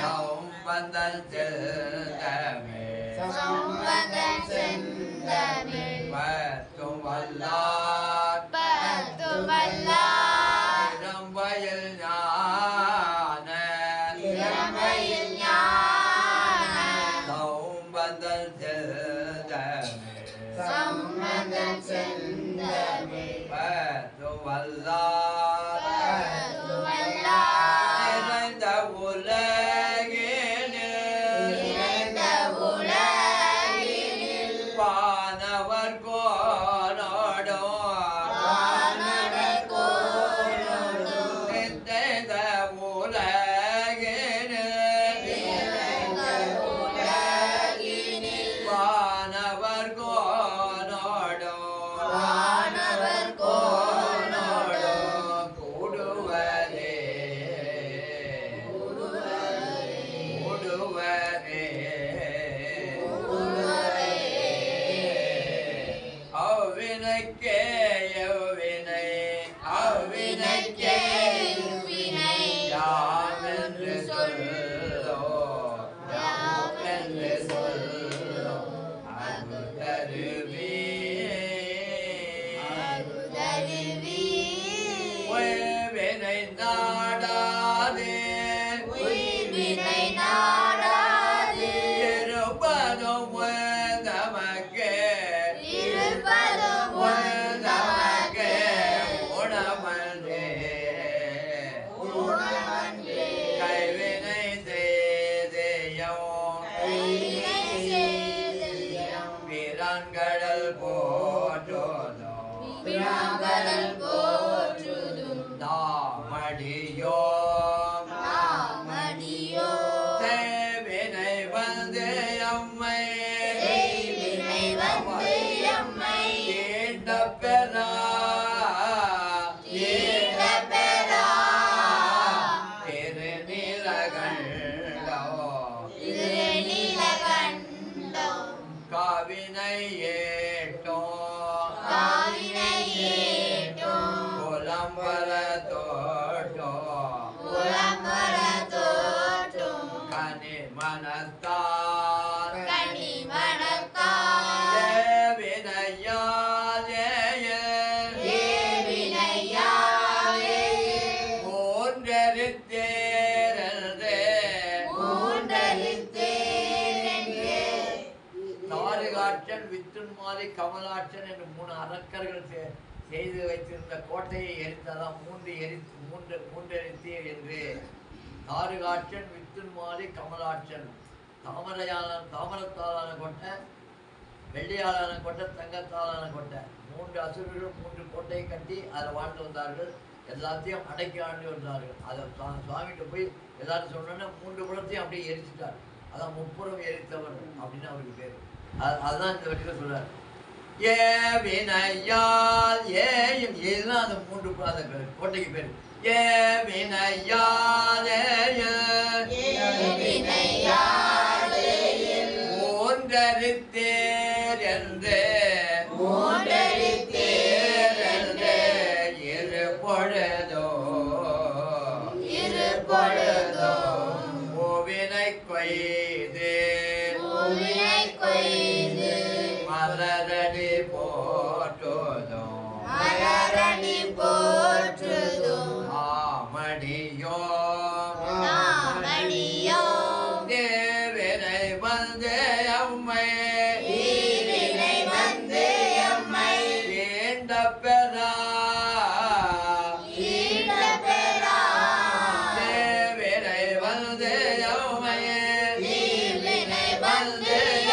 சம்பந்தன் செல்தமே சம்பந்தன் செந்தமிழ் பத்தும் வல்லார் பத்தும் வல்லார் திறம்பயில் ஞான திறமையில் ஞான சம்பந்தன் செல்தமே சம்பந்தன் செந்தமிழ் பத்தும் வல்லார் பத்தும் வல்லார் நிறைந்த உலகினில் நிறைந்த உலகினில் வானவர் கோனோடும் வானவர் கோனோடும் நிறைந்த உலகினில் நிறைந்த உலகினில் வானவர் கோனோடும் வானவர் கோனோடும் கூடுவரே கூடுவரே அவ்வினைக்கே எவ்வினை அவ்வினைக்கே இவ்வினை யாமென்று சொல்லோ யாமென்று சொல்லோ அகுதருவி அருதருவி வினை நாடாதே உயிர்வினை நாடாது இருப்பதும் நமக்கே இருப்பதும் நமக்கே நமக்கே உணமன்றே நாமடியோ நாமடியோ சேவினை வந்து எம்மை செய்வினை வந்து எம்மை தீண்ட பெறா தீண்ட பெறா திருநீலகண்டோ திருநீலகண்டோ காவினை ஏட்டோ காவினை ஏட்டோ புலம்பர தோட்டோ புலம்பர தோட்டோ கனி மனத்தார் கனி மணத்தார் தேவினையாதே தேவினையாலே மூன்றெழுத்தேரன்றே மூன்றெழுத்தேரென்று தாரிகாட்சன் வித்துன்மாரி கமலாட்சன் என்று 3 அரக்கர்கள் செய்து வைத்திருந்த கோட்டையை எரித்ததான் மூன்றெழுத்தீர் என்று தாரிகாட்சன் வித்துன்மாரி கமலாட்சன் தாமரத்தாலான கோட்டை, வெள்ளியாலான கோட்டை, தங்கத்தாலான கோட்டை, 3 அசுரர்கள் 3 கோட்டையை கட்டி அதில் வாழ்ந்து வந்தார்கள். எல்லாத்தையும் அடக்கி ஆண்டு வந்தார்கள். அதை சுவாமிகிட்ட போய் எல்லாரும் சொன்னோன்னா 3 குலத்தையும் அப்படியே எரிச்சிட்டார். அதான் முப்புறம் எரித்தவர் அப்படின்னு அவருக்கு பேர். அதுதான் இந்த வட்டியில் சொல்றார். ஏ வினையால் இதுதான் அந்த 3 அந்த கோட்டைக்கு பேர். ஏ வினையாலே மூன்றெழுத்தேர் என்று இரு பொழுதோ பூவினை கொய்து மலரடி போற்றுதோ ஆமடியோ தேவினை வந்து அம்மை தீண்ட பெறா தேவினை வந்து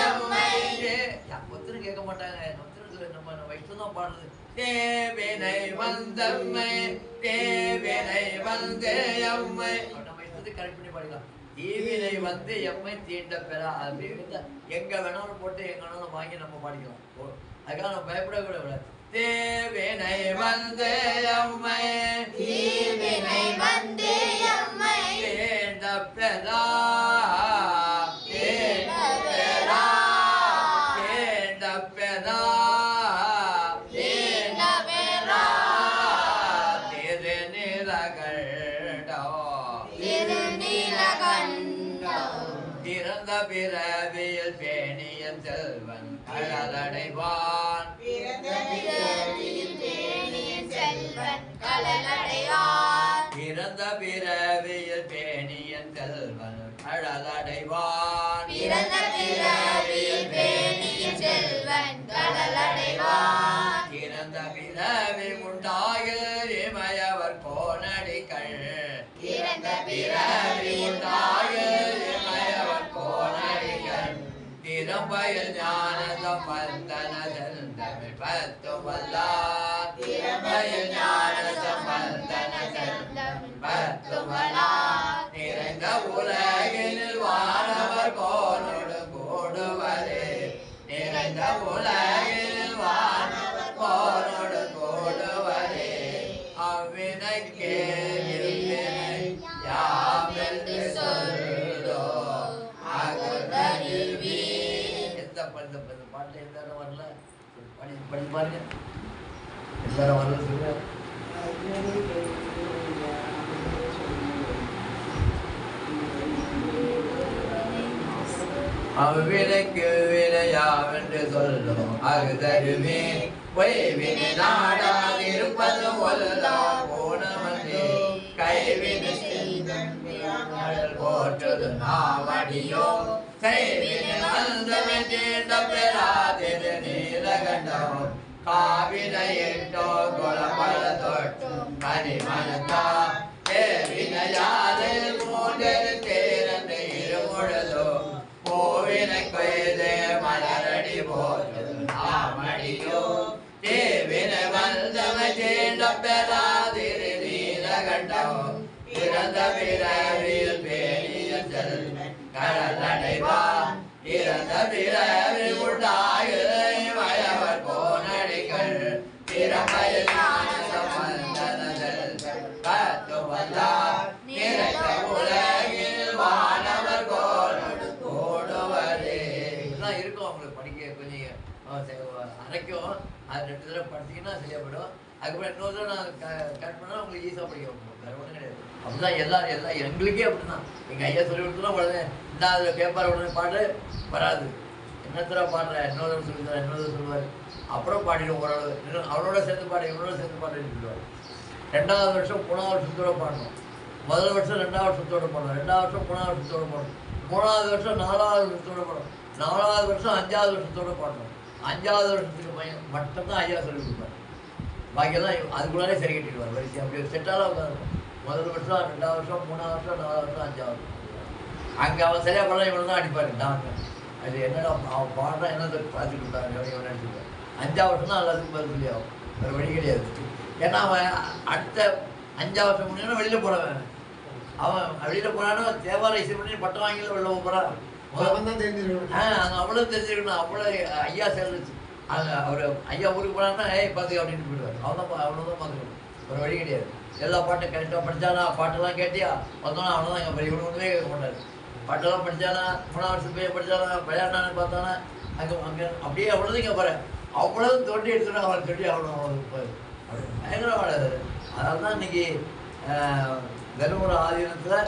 அம்மை ஒருத்தரும் கேட்க மாட்டாங்க. ஒருத்தருக்கு நம்ம வயசுல தான் பாடுறது. தேவினை வந்தம்மை தேவினை வந்து அம்மை நம்ம இஷ்டத்துக்கு கரெக்ட் பண்ணி பாடிக்கலாம். தீவினை வந்து எம்மை தீண்ட பெறா அப்படின்னு எங்க வேணாலும் போட்டு எங்க வேணாலும் வாங்கி நம்ம பாடிக்கலாம். அதுக்காக நம்ம பயப்பட கூட விடாது. தேவினை வந்து அம்மை தீண்ட பெறா பிறந்த பிறவியில் பேணிய செல்வன் கடலடைவான் பிறந்த பிறவியில் பேணிய செல்வன் கடலடைவான் பிறந்த பிறவி உண்டாகில் இமயவர் கோனடிகள் பிறவி உண்டாகில் இமயவர் கோனடிகள் திரும்பயில் ஞான சம்பந்தன செந்தமிழ் 10 வல்லார் திரும்பயில் ஞான சம்பந்தன செந்தமிழ் 10 வல்லார் நிறைந்த உலகினில் வானவர் கோனோடு கூடுவரே நிறைந்த உலகினில் வானவர் கோனோடு கூடுவரே அவ்வினைக்கே இருவினை யாவென்று சொல்லோ அகுதறிவி. எந்த பாட்டில் எல்லாரும் வரல படி பாருங்க. எல்லாரும் வரல சொல்லுங்க. அவ்வினைக்கு வினையாவென்று சொல்லும் அகுதருமே பொய்வினை நாடாதிருப்பது ஒல்லா போனவனே கைவினை போற்றது நாமடியோ செய்வினை வந்தமை தீண்ட பெறாதிரு நீலகண்டம் காவினையிட்டோ குலபல தொட்டு கனிமனத்தா தேவினையாலே மூன்றெழுத்தேரன்று இருமுழதோ கோவினை கொய்து மலரடி போற்றது நாமடியோ தேவினை வந்தமை தீண்ட பெறாதிரு நீலகண்டம் கண்டோம் பிறந்த பிறவியில் பேணிய செல்வன் கடல் அடைவான் இறந்த பிறவில் உண்டாயுதை மயவர் போனடிகள் திறமையில் கத்து வந்தார் நிறைந்த உலகில் வானவர் கோடுவதே இதெல்லாம் இருக்கும் அவங்களுக்கு படிக்க கொஞ்சம் அரைக்கும் அது 2 தடவை படிச்சிங்கன்னா சரியாப்படும். அதுக்கப்புறம் இன்னொரு தடவை நான் கட் பண்ணால் உங்களுக்கு ஈஸியாக படிக்க முடியும். வேறு ஒன்றும் கிடையாது. அப்படிதான் எல்லாம் எங்களுக்கே அப்படிதான். எங்கள் ஐயா சொல்லி கொடுத்தோம்னா உடனே இந்த அதில் கேட்பார் உடனே பாட்டு வராது. என்னத்தர பாடுற இன்னொரு சொல்லி தரேன் இன்னொரு சொல்லுவார். அப்புறம் பாடிடும் ஓரளவு. இன்னும் அவனோட சேர்ந்து பாடு இவனோட சேர்ந்து பாடுன்னு சொல்லுவார். 2வது வருஷம் 3வது வருஷத்தோடு பாடணும். முதல் வருஷம் 2வது வருஷத்தோடு பாடணும். 2வது வருஷம் 3வது வருஷத்தோடு பாடணும். 3வது வருஷம் 4வது வருஷத்தோடு பாடணும். 4வது வருஷம் 5வது வருஷத்தோடு பாடணும். 5வது வருஷத்துக்கு பையன் மட்டும்தான் ஐயா சொல்லி கொடுப்பார். பாக்கியெல்லாம் அதுக்குள்ளாரே சரி கட்டிடுவார். வரிசை அப்படி செட்டாலாம் உட்காந்துருக்கும். முதல் வருஷம் 2வது வருஷம் 3வது வருஷம் 4வது வருஷம் 5வது அங்கே அவன் சரியாக பாடலாம் இவனை தான் அடிப்பார். டான்னு அது என்னடா அவன் பாடுறான் என்னத்தை பார்த்துட்டு விட்டாங்க இவனை அடிச்சுப்பார். 5வது வருஷம் தான் எல்லாத்துக்கும் பதில் சொல்லி ஆகும். வேறு வழி கிடையாது. ஏன்னா அவன் அடுத்த 5வது வருஷம் முடிஞ்சோன்னா வெளியில் போனவன். அவன் வெளியில் போனான்னா தேவார இசை பண்ணி பட்டம் வாங்கில வெளில போகிறான். தான் தெரிஞ்சிருக்கணும். அங்கே அவ்வளோ தெரிஞ்சுக்கணும். அவ்வளோ ஐயா சேர்ந்துச்சு. அங்கே அவர் ஐயா ஊருக்கு போனான்னா பார்த்து அப்படின்னு போயிடுவார். அவ்வளோதான் பார்த்துக்கணும். ஒரு வழி கிடையாது. எல்லா பாட்டும் கரெக்டாக படித்தானா பாட்டெல்லாம் கேட்டியா வந்தோன்னா அவ்வளோதான் எங்கள் இவனு ஒன்றுமே கேட்க மாட்டார். பாட்டெல்லாம் படித்தானா 3வது வருஷம் போய் படித்தானா விளையாடானு பார்த்தானா அங்கே அப்படியே அவ்வளோதான் இங்கே போகிறேன். அவ்வளோதான் தொண்டி எடுத்துனா அவன் தொண்டி அவ்வளோ பயங்கர வாடாது. அதனால தான் இன்னைக்கு தருமபுர ஆதீனத்தில்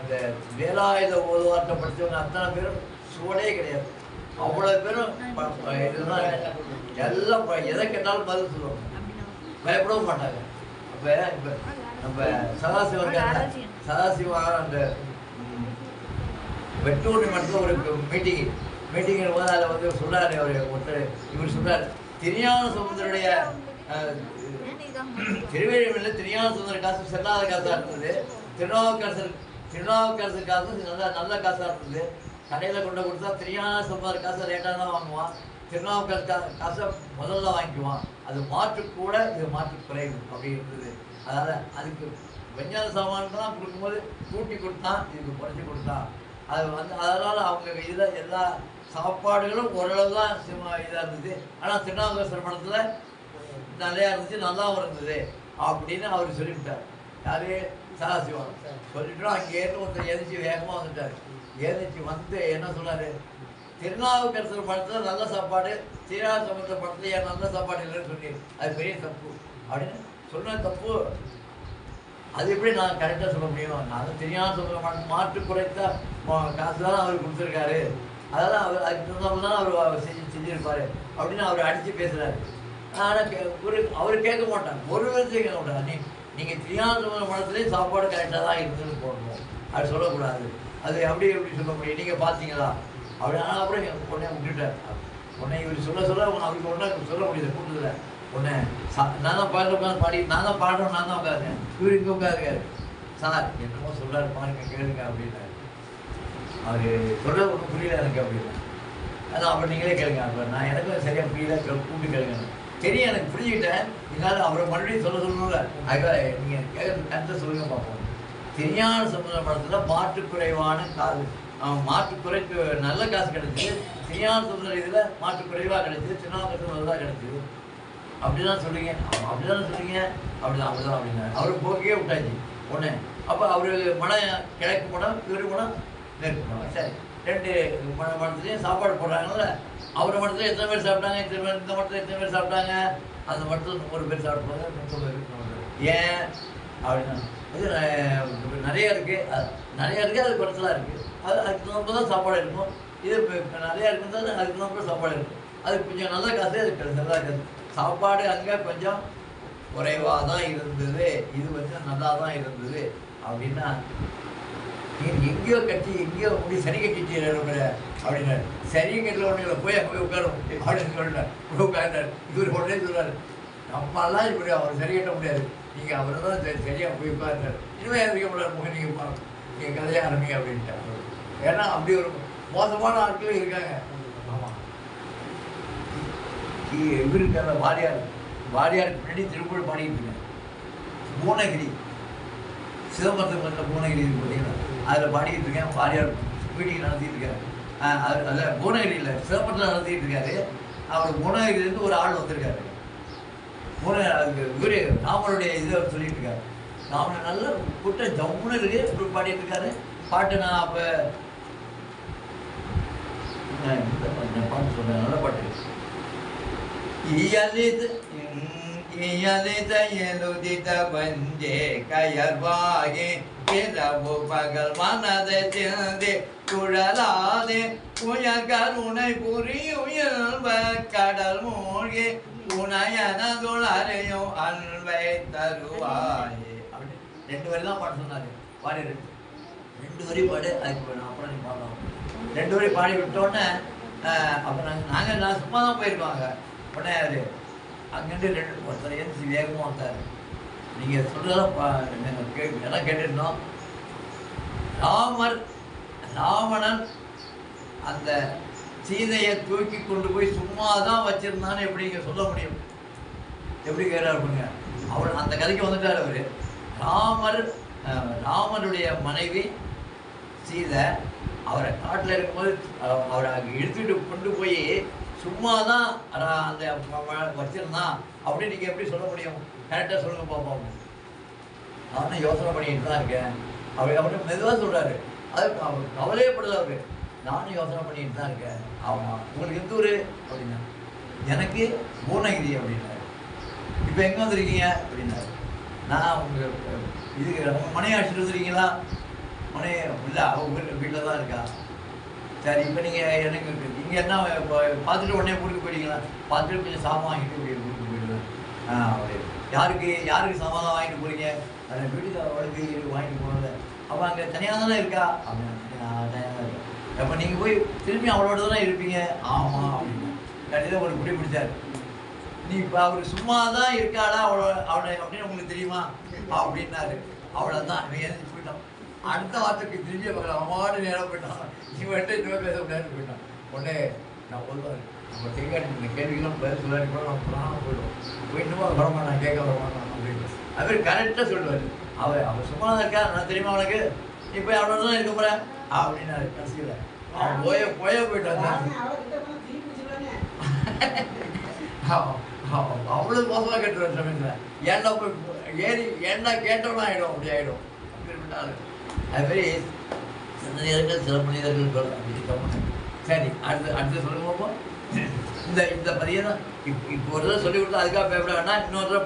இந்த வேலாயுத ஓதுவார்த்தை படித்தவங்க அத்தனை பேரும் சுவடே கிடையாது. அவ்வளோ பேரும் இதுதான் எல்லாம் எதை கேட்டாலும் பதில் சொல்லுவாங்க. பயப்படவும் மாட்டாங்க. அப்போ இப்போ நம்ம சதாசிவா அந்த வெட்டூர் மட்டத்தில் ஒரு மீட்டிங் போது அதில் வந்து சொல்கிறாரு அவர் ஒருத்தர் இவர் சொல்கிறார் திருஞான சமுந்தருடைய திருவேழிமலையில் திருஞான சுந்தர காசு செல்லாத காசாக இருந்தது. திருநாவுக்கரசர் காசு நல்ல காசாக இருந்தது. கடையில் கொண்டு கொடுத்தா திருஞான சமுந்தர காசை ரேட்டாக தான் வாங்குவான். திருநாவுக்கரசர் காசை முதல்ல வாங்கிக்குவான். அது மாற்று கூட இது மாற்று குறைவு அப்படி இருந்தது. அதனால் அதுக்கு விஞ்ஞான சாமான்லாம் கொடுக்கும்போது கூட்டி கொடுத்தான், இதுக்கு குறைச்சி கொடுத்தான். அது வந்து அதனால் அவங்க இதில் எல்லா சாப்பாடுகளும் ஓரளவு தான் இதாக இருந்தது. ஆனால் திருநாவுக்கரசர் படத்தில் நிறையா இருந்துச்சு, நல்லாவும் இருந்தது அப்படின்னு அவர் சொல்லிவிட்டார். யாரு சதாசிவம் சொல்லிவிட்டோம். அங்கேருந்து ஒருத்தர் எழுந்திரிச்சு வேகமாக வந்துட்டார். எழுந்திரிச்சு வந்து என்ன சொன்னார், திருநாவுக்கரசர் படத்தில் நல்ல சாப்பாடு, திருநாள் சமுத்திர படத்தில் ஏன் நல்ல சாப்பாடு இல்லைன்னு சொல்லி அது பெரிய தப்பு அப்படின்னு சொன்ன தப்பு. அது எப்படி நான் கரெக்டாக சொல்ல முடியும்? நான் திருஞான சமுத்திர மாற்று குறைத்த காசு தான் அவர் கொடுத்துருக்காரு. அதெல்லாம் அவர் அதுக்கு தகுந்தாமல் தான் அவர் செஞ்சுருப்பார் அப்படின்னு அவர் அடித்து பேசுகிறாரு. ஆனால் அவர் கேட்க மாட்டாங்க. ஒரு விதத்தையும் கேட்க மாட்டாங்க. நீங்கள் திருஞான சமுத்திர படத்துலேயும் சாப்பாடு கரெக்டாக தான் இருந்ததுன்னு போடணும். அது சொல்லக்கூடாது. அது எப்படி சொல்ல முடியும்? நீங்கள் பார்த்தீங்களா அப்படி? ஆனால் அப்புறம் உடனே விட்டுட்டார். உடனே இவர் சொல்ல அவருக்கு உடனே சொல்ல முடியுது கூட்டத்தில். உடனே நான் தான் பாடுற உட்காந்து பாடி நான் தான் பாடுறோம், நான் தான் உட்காருங்க, இவர் இங்கே உட்காருக்காரு. சார் என்னமோ சொல்கிறாரு பாருங்க கேளுங்க அப்படின்னாரு. அவர் சொல்ல ஒன்றும் புரியல எனக்கு அப்படின்னா. அதான் அப்போ நீங்களே கேளுங்க. அப்போ நான் எனக்கும் சரியாக புரியல, கூப்பிட்டு கேளுங்க. தெரியும் எனக்கு புரிஞ்சுக்கிட்டேன். இருந்தாலும் அவரை மறுபடியும் சொல்லணும்ல. அதுக்காக நீங்கள் கேட்குறது கருத்தை சொல்லுங்க பார்ப்போம். திருஞான சமுத்திர படத்தில் மாற்றுக்குறைவான காசு, மாற்றுக்குறைக்கு நல்ல காசு கிடைச்சிது. திருஞான சமுத்திர இதில் மாற்றுக்குறைவாக கிடைச்சிது. திருநாவுக்கரசர் நல்லா கிடைச்சிது. அப்படிதான் சொல்லுங்க, அப்படிதான் சொல்லுங்க, அப்படிதான் அப்படின்னாரு. அவரு போக்கே விட்டாச்சு ஒன்று. அப்போ அவரு மனம் கிழக்கு படம், இவரு மனம் மேற்கு படம். சரி, 2 மடத்துலேயும் சாப்பாடு போடுறாங்கல்ல. அவர் மடத்தில் எத்தனை பேர் சாப்பிட்டாங்க, இந்த மடத்தில் எத்தனை பேர் சாப்பிட்டாங்க, அந்த மடத்தில் 100 பேர் சாப்பிடுவாங்க, 30 பேர். ஏன் அப்படின்னா இது நிறைய இருக்குது, அது குறைச்சலாக இருக்குது. அதுக்கு தகுந்த தான் சாப்பாடு இருக்கும். இது நிறையா இருக்குன்னு அதுக்கு தகுந்த சாப்பாடு இருக்கும். அது கொஞ்சம் நல்ல காசு, அது நல்லா இருக்காது. சாப்பாடு அங்கே கொஞ்சம் குறைவாக தான் இருந்தது, இது கொஞ்சம் நல்லா தான் இருந்தது அப்படின்னா எங்கேயோ கட்டி எங்கேயோ முடி சரி கட்டிட்டு அப்படின்னாரு. சரி கட்டில ஒன்று போய் உட்காரும் அப்படின்னு சொல்லிட்டார். உட்கார்ந்தார். இவர் உடனே சொல்றாரு, நம்மளாம் இப்படி அவர் சரி கட்ட முடியாது, நீங்கள் அவரை தான் சரியாக போய் உட்கார்ந்தார். இனிமேல் இருக்க முடியாது, முக நீங்கள் பாருங்க, நீங்கள் கதையை ஆரம்பிங்க அப்படின்ட்டார். ஏன்னா அப்படி ஒரு மோசமான ஆட்களும் இருக்காங்க. ஆமாம், இவருக்கு அந்த வாரியாருக்கு பின்னாடி திருப்பூர் பாடிட்டு இருக்கேன். பூனகிரி சிதம்பரத்துக்கு பக்கத்தில் பூனகிரி இருக்கு பார்த்தீங்கன்னா அதில் பாடிக்கிட்டு இருக்கேன். வாரியார் மீட்டிங் நடத்திட்டு இருக்காரு. அதில் பூனகிரியில் சிதம்பரத்தில் நடத்திட்டு இருக்காரு. அவர் பூனகிரிலேருந்து ஒரு ஆள் வந்திருக்காரு. அதுக்கு இவரு நாமளுடைய இதை சொல்லிட்டு இருக்காரு. நாம நல்ல கூட்டம் ஜம்முன்னு இருக்கு இப்படி பாடிட்டு இருக்காரு. பாட்டு நான் அப்போ இந்த பாட்டு சொல்றேன், நல்ல பாட்டு. இயலித எழுதித வந்தே கயர்வாகி இரவு பகல் மனதை சிந்தி குழலாதே புயல் கருணை புரியுயல்வ கடல் மூழ்கி உனையனதுளரையும் அன்பை தருவாயே அப்படின்னு 2 வரி தான் பாட்டு சொன்னாரு. பாடி 2 வரி பாடு. அதுக்கு அப்புறம் நீ பாடலாம். 2 வரி பாடி விட்டோன்னே அப்புறம் நான் சும்மா தான் போயிருப்பாங்க. உடனே அது அங்கேருந்து ஒருத்தர் ஏஞ்சி வேகமாக வந்தார். நீங்கள் சொல்கிறதெல்லாம் எல்லாம் கேட்டுருந்தோம். ராவணன் அந்த சீதையை தூக்கி கொண்டு போய் சும்மா தான் வச்சிருந்தான்னு எப்படிங்க சொல்ல முடியும்? எப்படி கேட்டாருங்க? அவர் அந்த கதைக்கு வந்துட்டார். அவர் ராமனுடைய மனைவி சீதை அவரை காட்டில் இருக்கும்போது அவரை இழுத்துட்டு கொண்டு போய் சும்மா தான் அந்த வச்சிருந்தான் அப்படின்னு நீங்கள் எப்படி சொல்ல முடியும்? கரெக்டாக சொல்லுங்க பார்ப்போம். நானும் யோசனை பண்ணிட்டு தான் இருக்கேன். அவர்கிட்ட மெதுவாக சொல்கிறாரு. அது அவர் கவலையப்படல. அவர் நானும் யோசனை பண்ணிட்டு தான் இருக்கேன். ஆமாம், உங்களுக்கு எந்த ஊர் அப்படின்னா எனக்கு பூனகிரி அப்படின்னாரு. இப்போ எங்கே வந்திருக்கீங்க அப்படின்னாரு. நான் உங்கள் இதுக்கு உங்கள் மனையை அழைச்சிட்டு வந்துருக்கீங்களா? மனையை இல்லை, அவங்க வீட்டில் தான் இருக்கா. சரி, இப்போ நீங்கள் எனக்கு நீங்கள் என்ன பார்த்துட்டு உடனே கூட்டிட்டு போயிட்டீங்களா? பார்த்துட்டு கொஞ்சம் சாமான் வாங்கிட்டு கூட்டிட்டு போயிடுவேன். அப்படி யாருக்கு சாமான் வாங்கிட்டு போகிறீங்க? அதை வீட்டுக்கு அவளுக்கு வாங்கிட்டு போகல. அப்போ அங்கே தனியாக தானே இருக்கா அப்படின்னா தனியாக தான் இருக்கா. அப்போ நீங்கள் போய் திரும்பி அவளோட தானே இருப்பீங்க? ஆமாம் அப்படின்னா கண்டிப்பாக ஒரு குடி பிடிச்சார். நீ இப்போ அவர் சும்மா தான் இருக்காளா அவளை அப்படின்னு உங்களுக்கு தெரியுமா அப்படின்னாரு. அவளை தான் எழுந்து போயிட்டான். அடுத்த வார்த்தைக்கு திரும்பி பார்க்கலாம். அவமானு நேரம் போயிட்டான். இவன்ட்டு இன்னும் பேச முடியாது போயிட்டான். உடனே நான் சொல்லுவார், நம்ம தேங்காய் இந்த கேள்விக்கெல்லாம் பதில் சொல்லாடி கூட நம்ம புராணம் போயிடுவோம். போய் இன்னும் வரமா நான் கேட்க வரமாட்டான் அப்படின்னு அவர் கரெக்டாக சொல்லுவார். அவர் சும்மா தான் இருக்கா, நான் தெரியுமா அவனுக்கு? நீ போய் அவனோட தான் இருக்க போகிறேன் அப்படின்னாரு. கடைசியில் அவன் போயிட்டான். அவ்வளோ மோசமாக கேட்டுருவார் சமயத்தில். ஏன்டா போய் ஏன்டா கேட்டோம்னா ஆகிடும், அப்படி ஆகிடும். அது மாதிரி சில சில மனிதர்கள் அப்படி. சரி, அடுத்து சொல்லுங்க. இந்த பதியை தான் இப்போ ஒரு தடவை சொல்லி கொடுத்தா அதுக்காக பேப்பட வேண்டாம். இன்னொரு தடவை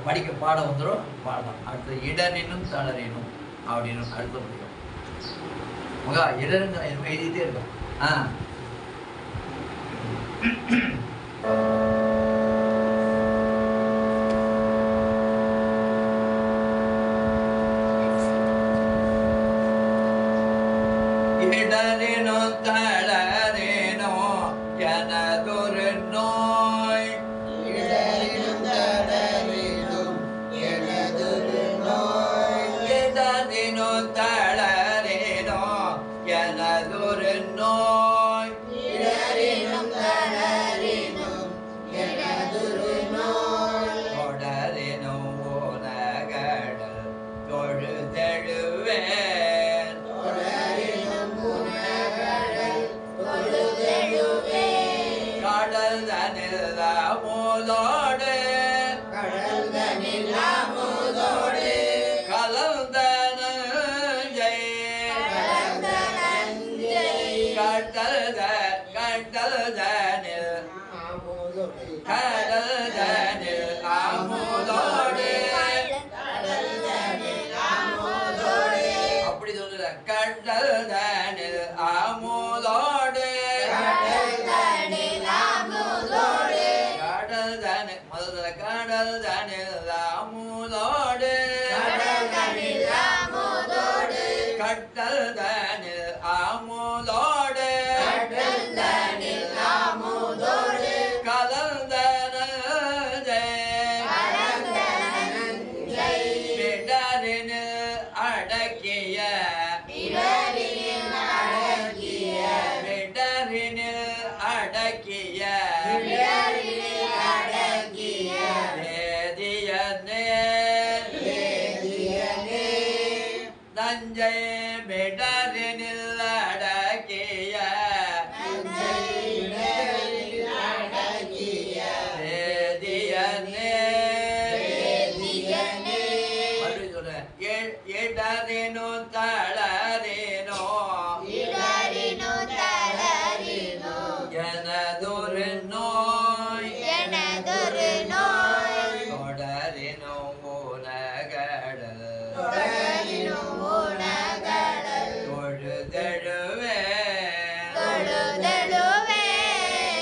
பாடினா பாட வந்துடும், பாடலாம். அடுத்து இடரினும் தளரினும் அப்படின்னு அடுத்த முடியும். மகா இடருங்க எழுதிட்டே இருக்கும். இடரினோ தளரினோ எனதொரு நோய். இடரினும் தளரினும் எனதொரு நோய். இடரினோ தளரினோ எனதொரு நோய். இடரினும் தளரினும் எனதொரு நோய். தொடரினும் உலகடல் தொழுதெழுவேன். கடல் தனில் அமுதோடு கலந்த நஞ்சை நஞ்சை மிடரினில் அடக்கிய வேதியனே மறுபடியும் சொல்றேன். இடரினு தளரினோ எனதொரு நோய் தொடரினும் உலகடல் தொழுதெழுவே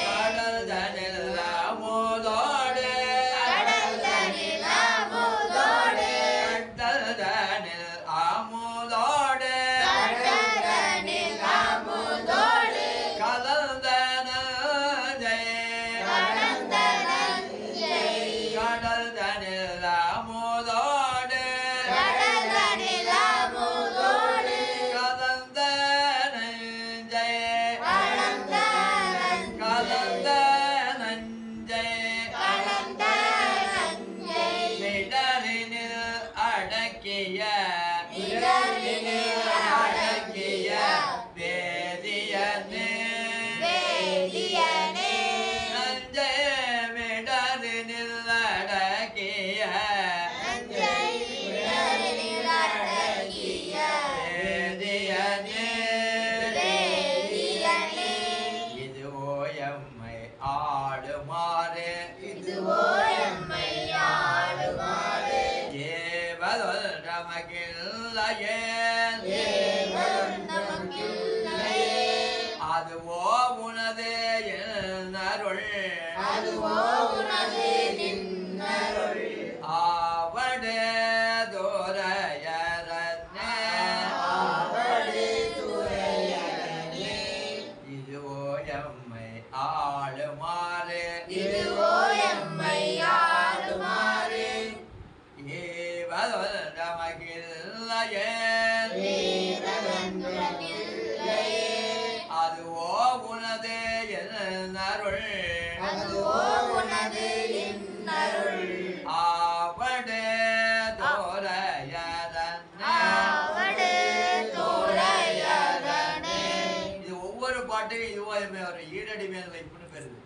கடல் தனில் அமுதோடு கடல் தனில் அமுதோடு கலந்த நஞ்சை கடல் தனில் அமுதோடு கலந்த நஞ்சை கலந்த நஞ்சை மிடரினில் அடக்கிய வேதியனே நஞ்சை மிடரினில் அடக்கிய வேதியனே இதுவோ எம்மை ஆடுமாறு ஏவதொல் நமக்கில்லையே அதுவோ உனது அருள் ஆவடு துரையரனே இதுவோ எம்மை ஆளுமாறு ஏவதொல் நமக்கில்லையே அதுவோ உனது அருள் ஆவடு துரையரனே இது ஒவ்வொரு பாட்டுக்கும் இதுவோ எம்மை வரும். ஈரடி மேல் வைப்புன்னு பெறுது.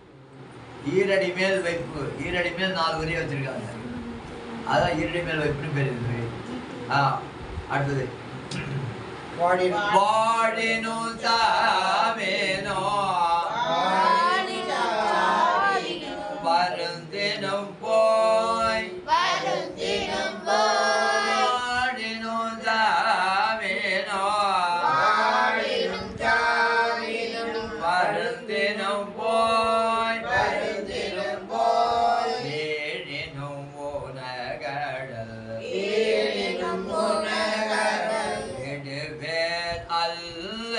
ஈரடி மேல் வைப்பு ஈரடி மேல் 4 வரி வச்சிருக்காங்க. அதான் ஈரடி மேல் வைப்புன்னு பெறுது. அடுத்தது வாழினு சாவேனோ வருந்தினும் போய் வாழினு சாவேனோ வருந்தினும் போய் ஏழினும் உனகடல் இடுவேன் அல்ல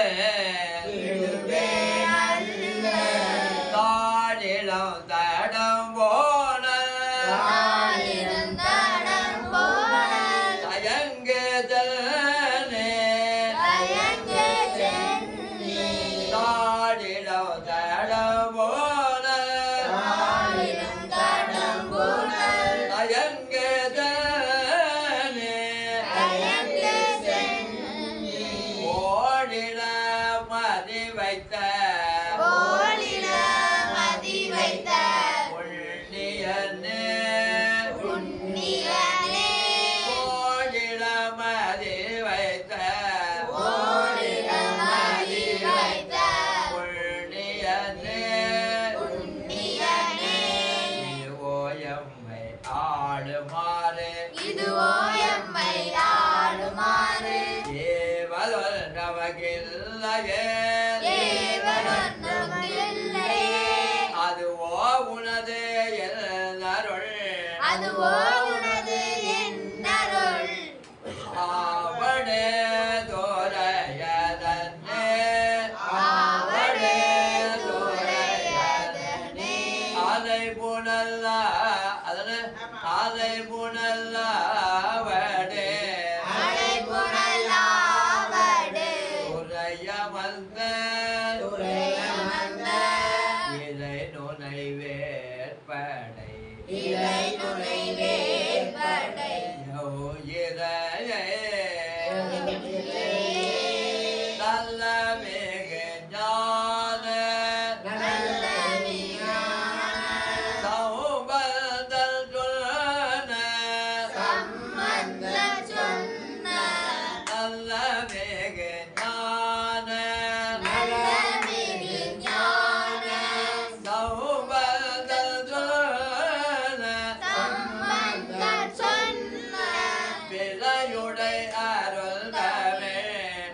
விளையுடை அருள்தமே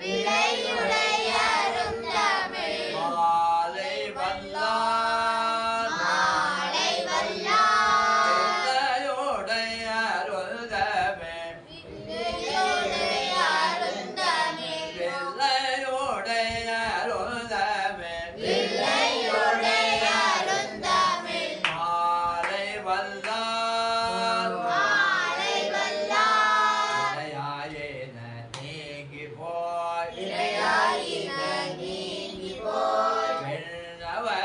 விளையுடை அருந்தமிழ் மாலை வல்லார் மாலை வல்லார் விளையுடை அருள்தமே விளையுடை அருந்தமிழ் விளையுடை அருள்தமே விளையுடை அருந்தமிழ் மாலை வல்லார் மாலை வல்லார் இளையாயின நீங்கி போய் இளையாயின நீங்கி போய் விண்ணவர்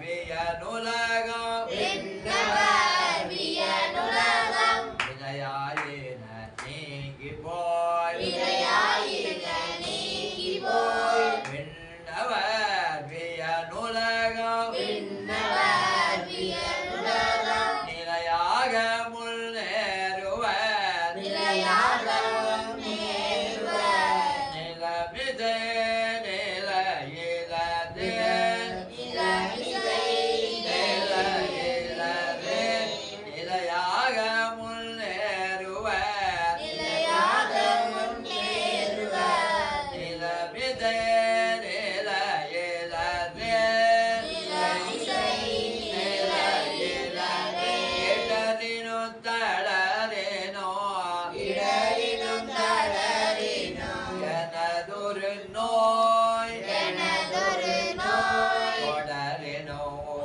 வியனுலகம் விண்ணவர் வியனுலகம் இளையாயின நீங்கி போய் இளையாயின நீங்கி போய் விண்ணவர் வியனுலகம் விண்ணவர் வியனுலகம் நிலையாக முன்னேறுவர் நிலையாக நேருவர் நிலமிதே நிலையிலதே நிலமிசை நிலையிலதே நிலையாக முன்னேறுவர் நிலையாக முன்னேறுவர் நிலமிதே நிலையிலதே நிலமிசை நிலையிலதே இடரினும் தளரினோ இடரினும் தளரினும் எனதொரு நோய் எனதொரு நோய் தொடரினோ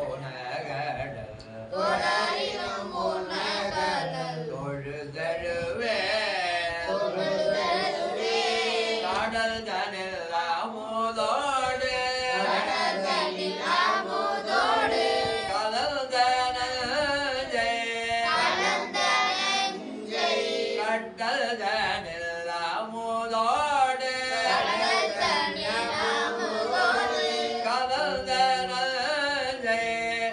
உனகடல் தொடரினும் உனகடல் தொழுதழுவே தொழுதழுவே கடல் தனில் அமுதோடு கடல்களில் அமுதோடு கலந்த நெஞ்சை கலந்த நெஞ்சை கடல் தனில் அமுதோடு கடல்களில் அமுதோடு கலந்த நெஞ்சை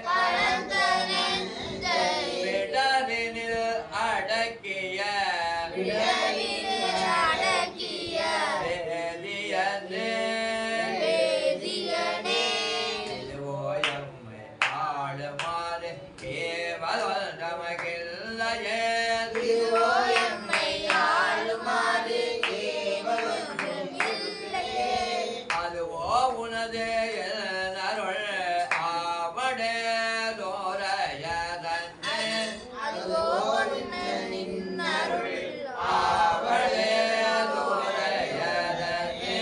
கலந்த நெஞ்சை விடரினில் அடக்கிய விடலில் அடக்கிய வேதியனே வேதியனே திருவோயம்மை ஆளுமாறு கேவல் நமக்கில்லையே திருவோயம்மை ஆளுமாறு கேவலொன்றும் இல்லையே அதுவோ உனது அருள் ஆவடே தோரையதன்னே அதுவோ நின் அருள் ஆவடே தோரையதன்னே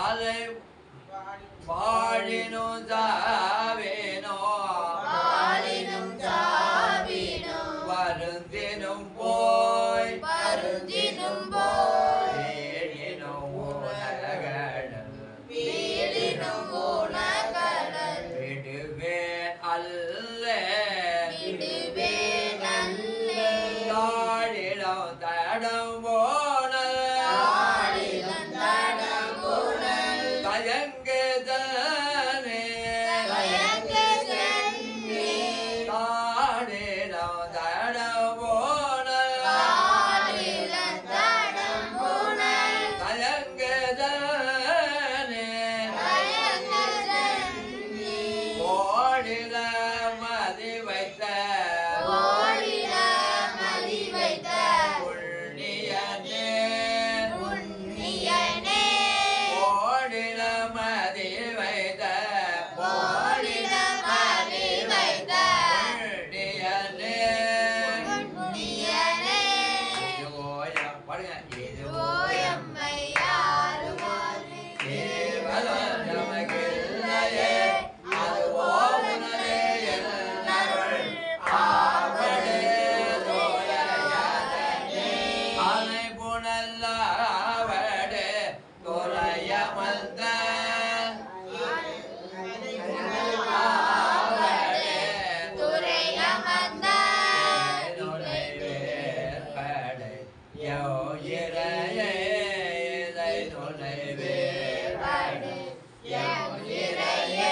அதை வாழினும் தாவேனோ ஆளினும் தாவினும் வருந்தினும் போய் பருந்தினும் போய் வேழினும் உலகடல் வீழினும் உனகடல் விடுவேன் அல்ல விடுவே நல்லே தாழிடம் தடம் போனல் ஆளிலும் தடம்புணல் தயங்குதனே கயங்க சென்னே தாழிடம் தடம் போனல் ஆளிலும் தடம்புணல் தயங்குதனே கயங்க சென்னே ஓடில மதி வைத்த ஓடிட மதி வைத்த புண்ணியனே புண்ணியனே ஓடில மதி வைத்த ஓடிட மதி வைத்த புண்ணியனே புண்ணியனே இதுவோயம் பாருங்க இதுவோயம் ஓயம்மை ஆளுமாறு கேவலம் நமக்கில்லையே அதுவோ உனதே என்னருள் ஆவடே தோரையதன்னே அலை புனல்லாவடே தோரையமல்த ஆவடே துறை அமர்ந்த நுழை வேற்படை யோ இறையே இதை நுழை வேற்படை எவ்விரையே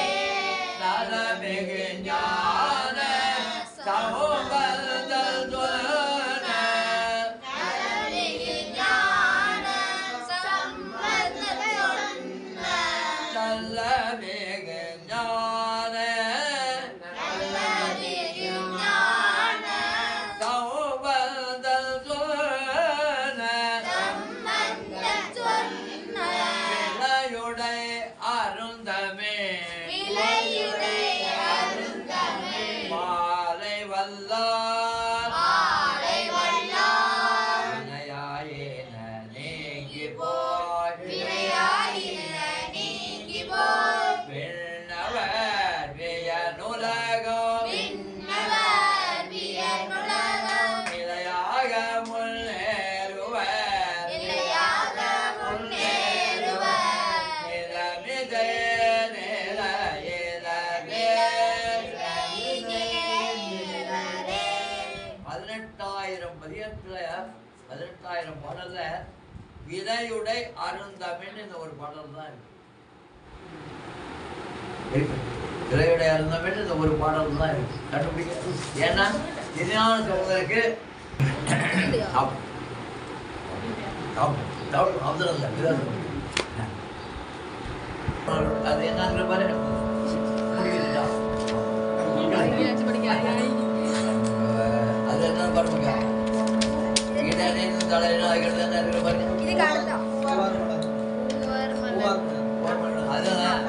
நலமிகு ஞான சமூகங்கள் துண நலமிகு ஞான சம்பந்த சொன்ன நல்லமிகு ஞான நல்லமிகு ஞான சமூகங்கள் துண 18,000 பாடல்ல விதையுடை அருந்தமிழ்னு இந்த ஒரு பாடல் தான் இருக்கு. விதையுடை அருந்தமிழ்னு இந்த ஒரு பாடல் தான் இருக்கு. கண்டுபிடிக்க ஏன்னா திருஞான சம்பந்தருக்கு அது என்னங்கிற பாரு அது என்ன பாருங்க தலையில ஆகிறது என்ன இருக்கிற பாருங்க அதுதான்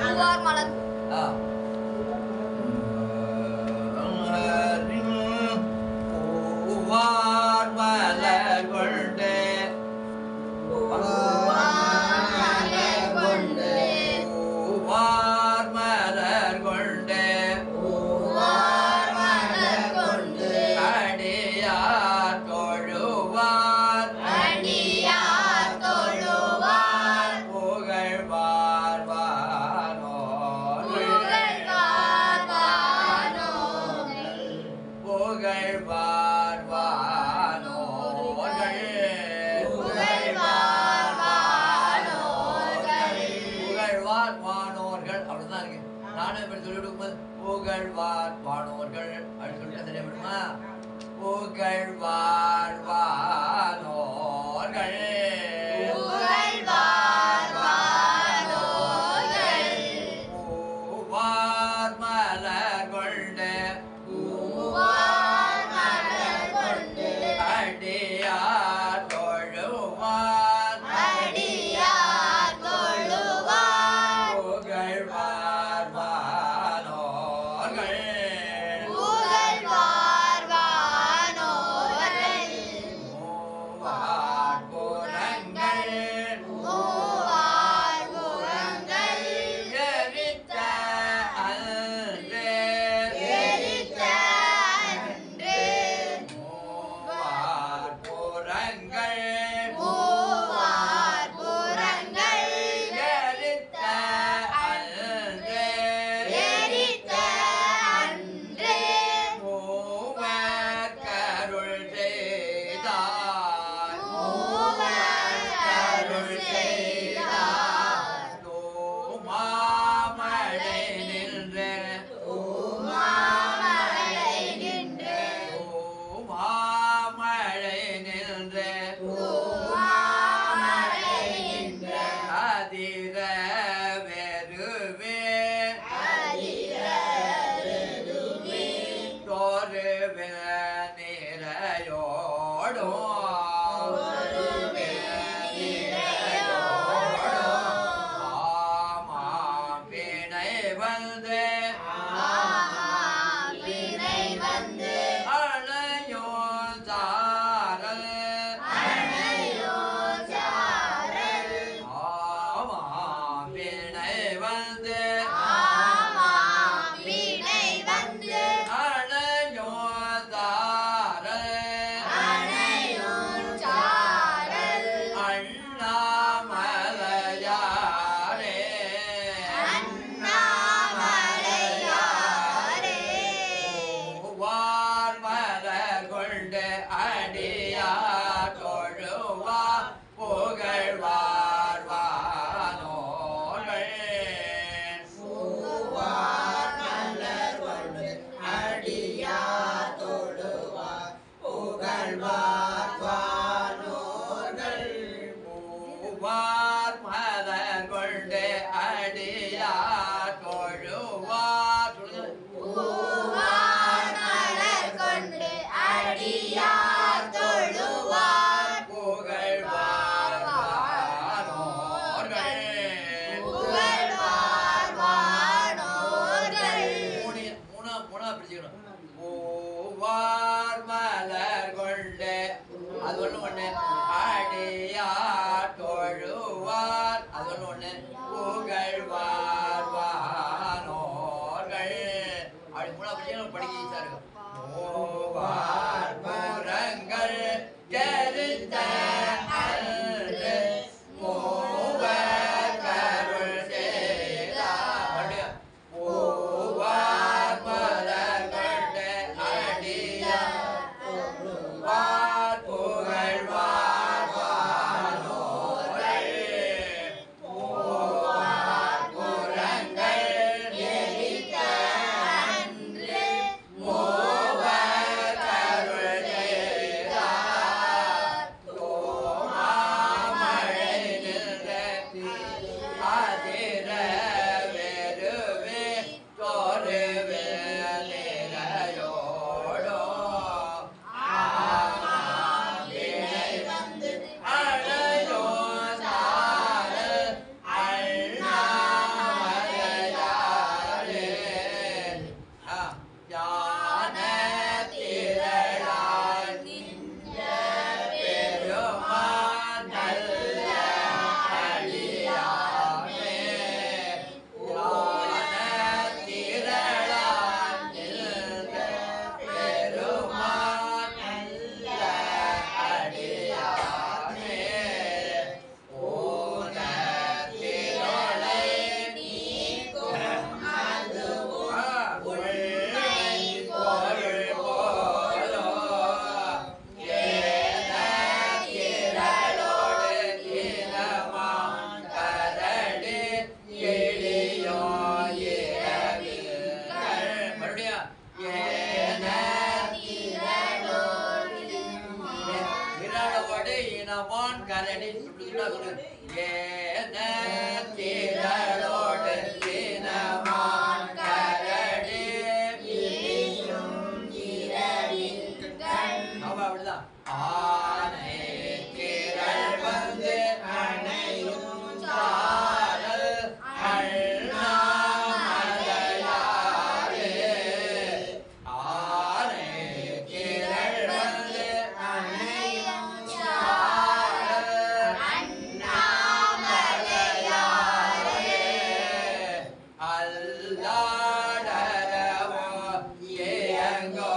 புகழ்வார் வானோர்கள் அப்படின்னு சொல்லிட்டு தெரியுமா? புகழ்வார் வானோர்கள் பூவார் மலர் கொண்டு அடியார் தொழுவார் புகழ்வார் புகழ்வார் இனவான் கரடி ஏன திரளோடு இனவான் கரடி அப்படிதான் ஆனை திரள் வந்து அணையும் சாரல் அண்ணாமலையாரே ஆனை திரள் வந்து அணையும் சாரல் அண்ணாமலையாரே அல்லாடரவோ ஏங்கோ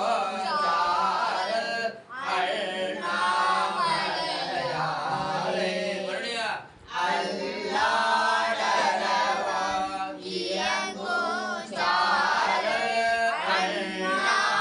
சாரல் அண்ணாமலையாரே மறுபடியும் அல்லாடரவோ ஏங்கோ சாரல் அண்ணாமலையாரே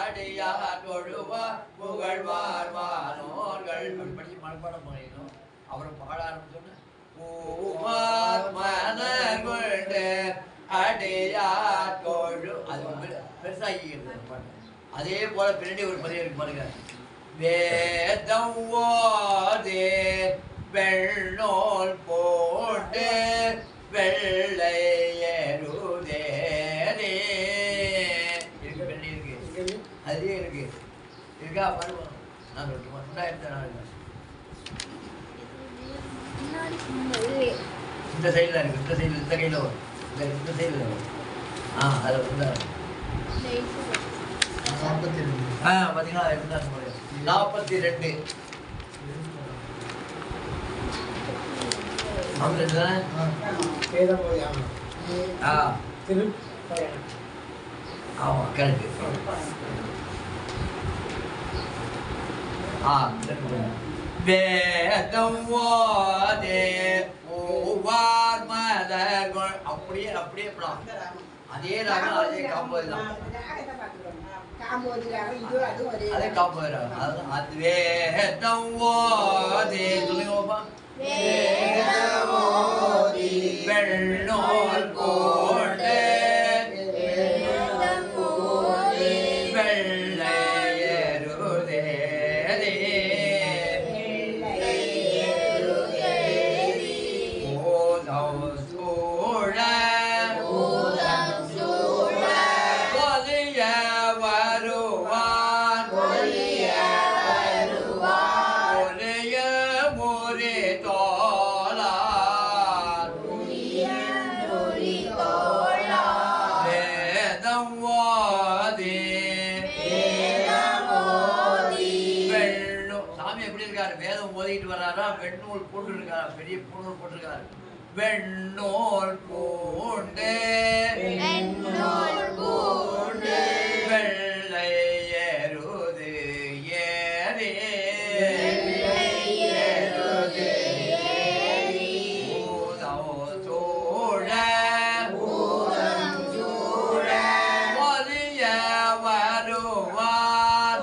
அடியார் தொழுவார் புகழ்வார் வானோர்கள் படி மனப்பாடம் பண்ணிடணும். அப்புறம் பாட ஆரம்பிச்சோன்னு பூவார் மலர் கொண்டு அடியார் தொழு அது பெருசாகிக்கிறது பாட்டு. அதே போல பின்னாடி ஒரு பதிவு இருக்கு பாருங்க. வேதம் ஓதே வெள்ளோல் போட்டு வெள்ளை ஏறுதேரே இருக்கு, பெண்ணி இருக்கு, அதுலேயே இருக்கு, இருக்கா பாருங்க. நான் சொல்லுமா இந்த சைடில் இருக்கு, இந்த சைடில், இந்த கையில் வரும், இந்த சைடில் வரும். அதில் வந்து பார்த்தீங்களா 42 42 தானே வேதமோதி ஆமாம் திருப்பயணம் ஆமாம் கரெக்டு. வேதம் ஓதே பூவார் மலர்கள் அப்படியே அப்படியே படம். அதே ராகம் அதே காம்போது தான். அதே காம்போது ராகம். அதுதான் அது வேதம் ஓதே சொல்லுங்க பாப்பா. வெள்ளோர் போட்டு வெண்ணூல் போட்டிருக்காரு, பெரிய பூணூல் போட்டிருக்காரு. வெண்ணூல் பூண்டு வெள்ளை எருது ஏறி சோழ ஒலிய வருவார்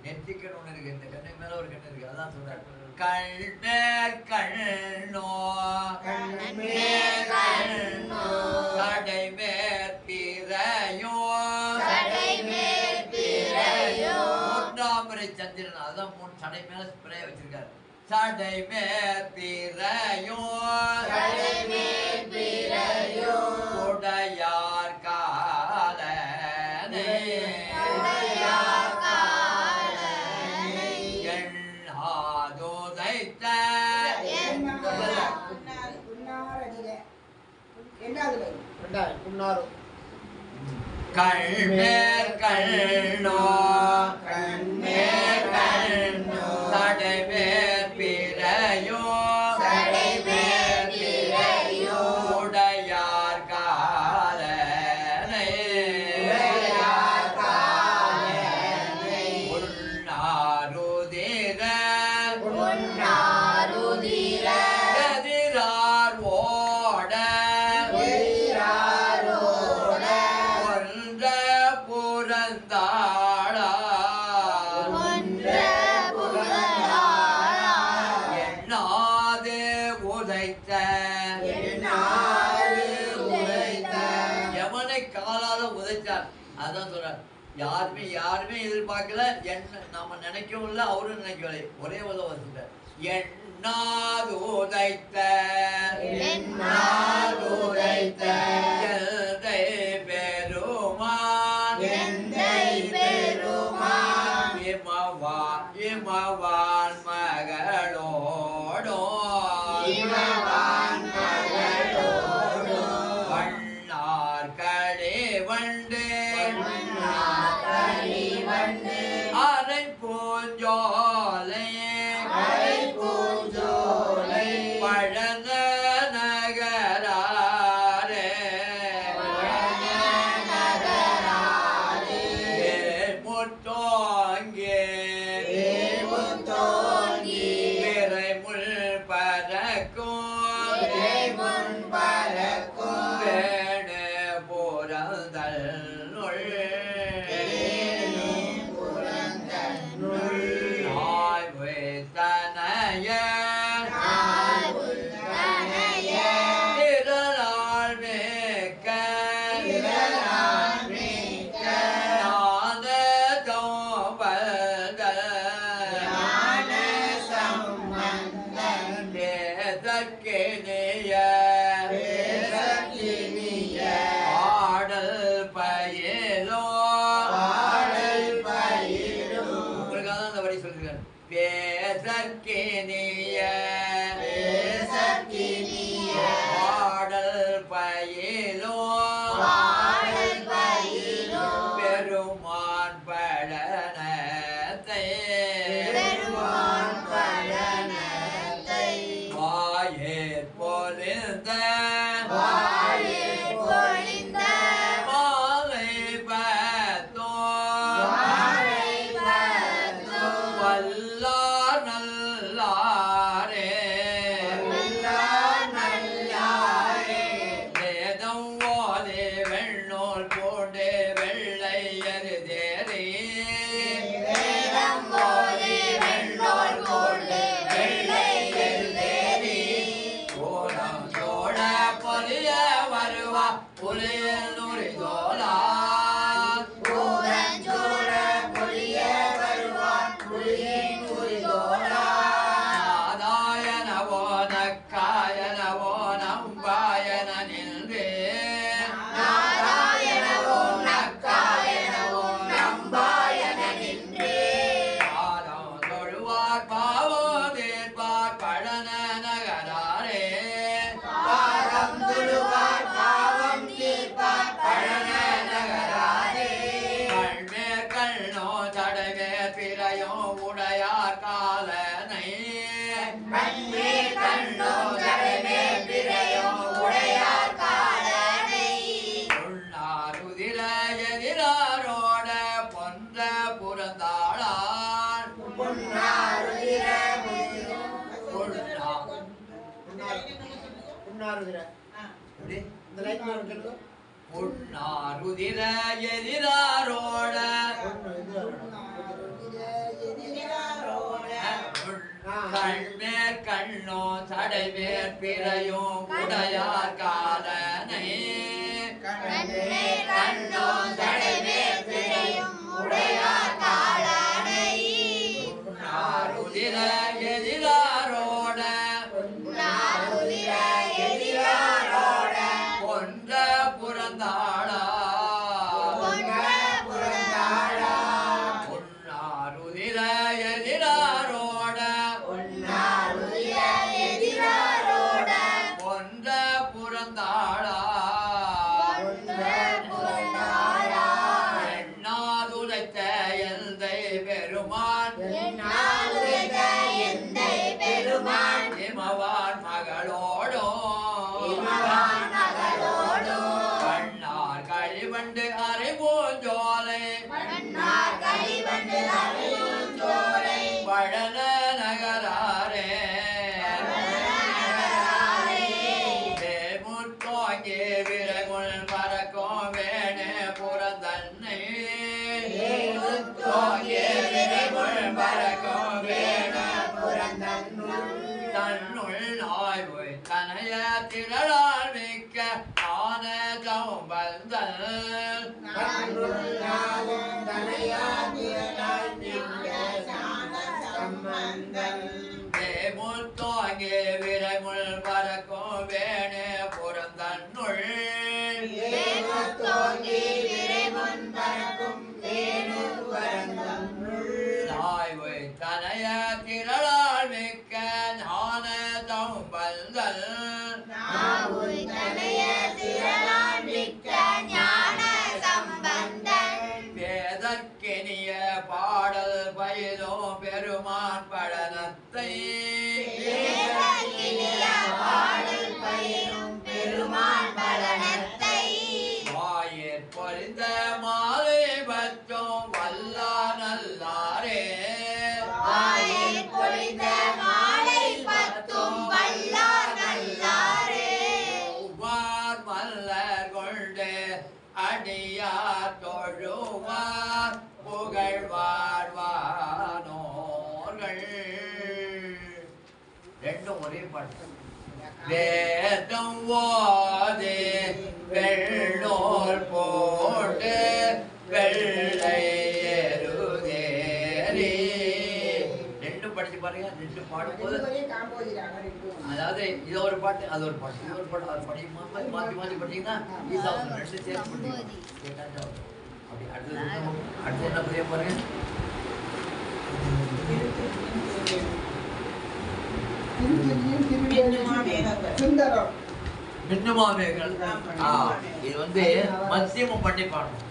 நெற்றிக்கண் ஒண்ணு இருக்கு, இந்த கண்ணுக்கு மேல ஒரு கண்ணு இருக்கு, அதான் சொல்றாரு. கண்மேற் கண்ணோ சடைமேற் பிறையோ மூன்றாமரை சந்திரன், அதான் மூணு சடை மேல ஸ்ப்ரே வச்சிருக்காரு. சடைமேற் பிறையோ உடையார் காலனை கண்மேற் கண்ணோ சடைமேற் பிறையோ உடையார் காலனை உன்னாருதிர எதிரார் ஓட ஒன்ற புறந்தாளா எண்ணாது உதைத்த யமனை காலால உதைச்சார். அதான் சொல்றார், யாருமே எதிர்பார்க்கல, என்ன நாம நினைக்கவும் இல்லை, அவரும் நினைக்கவில்லை, ஒரே உதவ வச்சுட்டார். எண்ணாது உதைத்த எந்தை பெருமான் இமவான் மகளோடோ வண்ணார் களே வண்டு அரை பூஞ்சோலை பழன நகராரே முத்தோங்கே விரைமுள் பறக்கும் வேணு புறந்தல் தனைய திரளால் மிக்க நாத தோபத தேதற்கினிய ஆடல் பயிலோ உங்களுக்காக தான் அந்த வரி சொல்லிருக்காரு பேசற்கினிய ஆடல் பயிலோ பெருமான் பழனத்தை வாயேற் பொலிந்த மாலை பத்தோ வல்லார் நல்லாரே வேதம் ஓதே வெண்ணோல் போண்டே வெள்ளை அருதேரே ஓடம் தோட பொலிய வருவா புலியல் நுரை தோலா நாதாயனவோ நக்காயனவோ நம்பாயன நின்றே பாலம் தொழுவார் பாவோ தேர்பார் பழன நகராரே கண்மேற் கண்ணோ தடவே பிறையோ உடையார் காலனை உண்ணாருதிர எதிராரோட பொன்ற புறந்தாளான் உண்ணாருதிர எதிராரோட கண்மேற் கண்ணோ சடைமேற் பிறையும் உடையார் காலனை உண்ணாருதிர எதிராரோட பொன்ற புறந்தாளா உண்ணாருதிர எதிராரோட பொன்ற புறந்தாளா எண்ணாதுரைத்த எந்தை பெருமான் இமவான் மகளோடோ கண்ணார் கழிவண்டு அரை பூஞ்சோலை பழன நகராரே முத்தோங்கே விரைமுள் பறக்கும் வேணு புறந்தன்னை விரைமுள் பறக்கும் வேணு தன்னுள் ஆய்வு தனைய திரளால் மிக்க ஆன தௌபந்தல் அதற்கெனிய பாடல் பயிலும் பெருமான் படனத்தை பாடல் பயிலும் பெருமான் பலனத்தை வாயிற் பொறிந்த மாலை பற்றும் வல்லா நல்லாரே வாயில் பொழிந்த மாலை பத்தும் வல்லார் நல்லாரே உவார் மல்லர் கொண்டு அடியார் தொழுவார் புகழ்வார் வானோர்கள். ரெண்டும் ஒரே பாட்டு. வேதம் ஓதே வெள்ளோர் போட்டு வெள்ளை எருதேரி. ரெண்டும் படிச்சு பாருங்க. ரெண்டு பாடும்போது அதாவது இது ஒரு பாட்டு அது ஒரு பாட்டு இது ஒரு பாட்டு அது படிக்குமா மாற்றி மாற்றி படிச்சீங்கன்னா ஈஸாகும். ரெண்டு சேர்த்து படிச்சீங்கன்னா அப்படி அடுத்து என்ன புரிய பாருங்க. மின்னுமாவேகள். இது மத்தியமம் பண்ணி பாடணும்.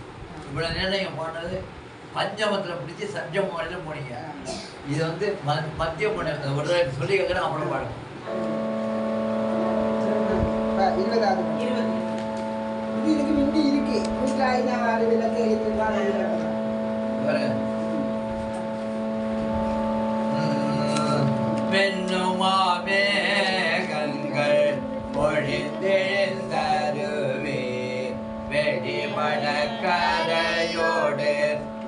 இவ்வளவு நேரம் நீங்க பாடுறது பஞ்சமத்துல பிடிச்சி சப்ஜம் வரையிலும் போனீங்க. இது மத்தியம் பண்ண ஒரு சொல்லி கேட்கறேன் அப்புறம் பாடுங்க. 20 இதுக்கு முந்தி இருக்கு முஸ்லாயினாவாறு விளக்கு மென்னுமாவேகங்கள் பொழிந்தெழுந்தருவே வெடிபட கரையோடு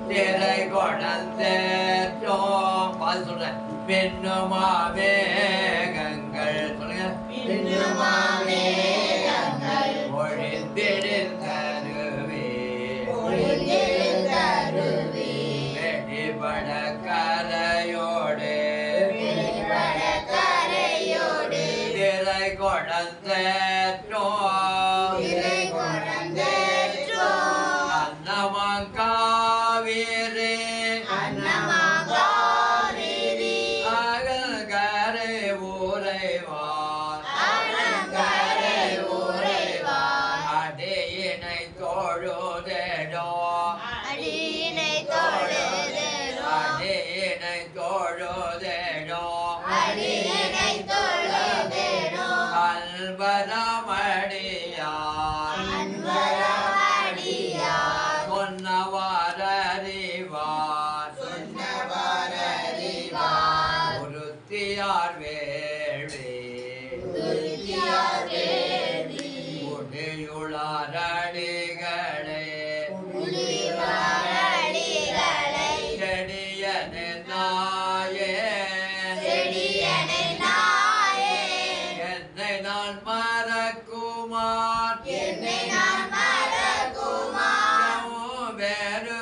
திரை கொணந்தோம். பாது சொல்றேன். மென்னுமாவேகங்கள் சொல்லுங்க. பொழிந்தெழுந்தருவே வெடிபட கரையோடு திரை கொணந்தோம். அன்னமங்காவிரே அகல்கரை ஊரைவார் அடியினை தோழுதேடோ அடியினை தோழுதேடோ அல்வரமடியார் சொன்னவாரறிவார் ஒருத்தியார் வேள்வி உடையுளாரடிகளே செடியனே நாயே என்னை நான் மறக்குமார்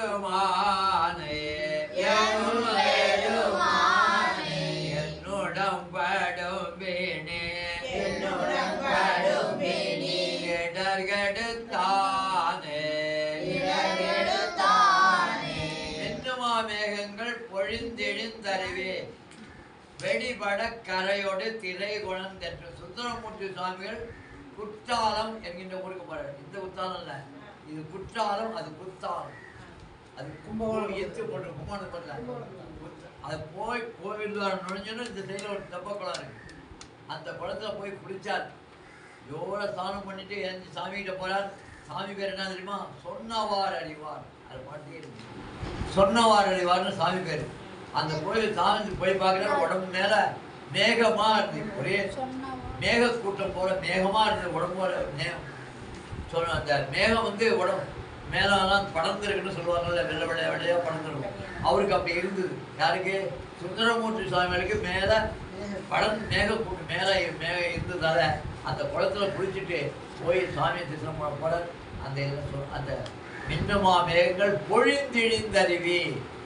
பெருமானே என்னுடம் படும் வீணே இடர்கெடுத்தானே. என்னுமா மேகங்கள் பொழிந்தெழுந்தறிவே வெடிபட கரையோடு திரை குழந்தென்று சுந்தரமூர்த்தி சுவாமிகள் குற்றாலம் என்கின்ற ஊருக்கு போறாரு. இந்த குற்றாலம் இல்ல, இது குற்றாலம், அது குற்றாலம், அது கும்பகோணம் எத்து போட்டு கும்பகோணம் பண்ணல. அது போய் கோவில் நுழைஞ்சோன்னு இந்த சைடில் ஒரு தெப்ப குளம் இருக்கு. அந்த குளத்துல போய் குளிச்சார். எவ்வளோ ஸ்நானம் பண்ணிட்டு எழுந்து சாமிகிட்ட போறார். சாமி பேர் என்ன தெரியுமா? சொன்னவார் அழிவார். அது பாட்டே இருக்கு. சொன்னவார் அழிவார்னு சாமி பேர். அந்த கோயில் சாமி போய் பார்க்குற உடம்பு மேல மேகமா இருந்தது. ஒரே மேக கூட்டம் போல மேகமா இருந்தது. உடம்பு சொல்ல அந்த மேகம் உடம்பு மேலாம் படர்ந்துருக்குன்னு சொல்லுவாங்கல்ல, வெள்ளை வெள்ளையா வெள்ளையா படர்ந்துருக்கும். அவருக்கு அப்படி இருந்தது. யாருக்கு? சுந்தரமூர்த்தி சுவாமிகளுக்கு மேல மேக கூட்டம் மேல இருந்ததால அந்த குளத்துல குளிச்சுட்டு போய் சுவாமியை தரிசனம் பண்ண போல அந்த மின்னமா மேகங்கள் பொழிந்திழிந்தருவி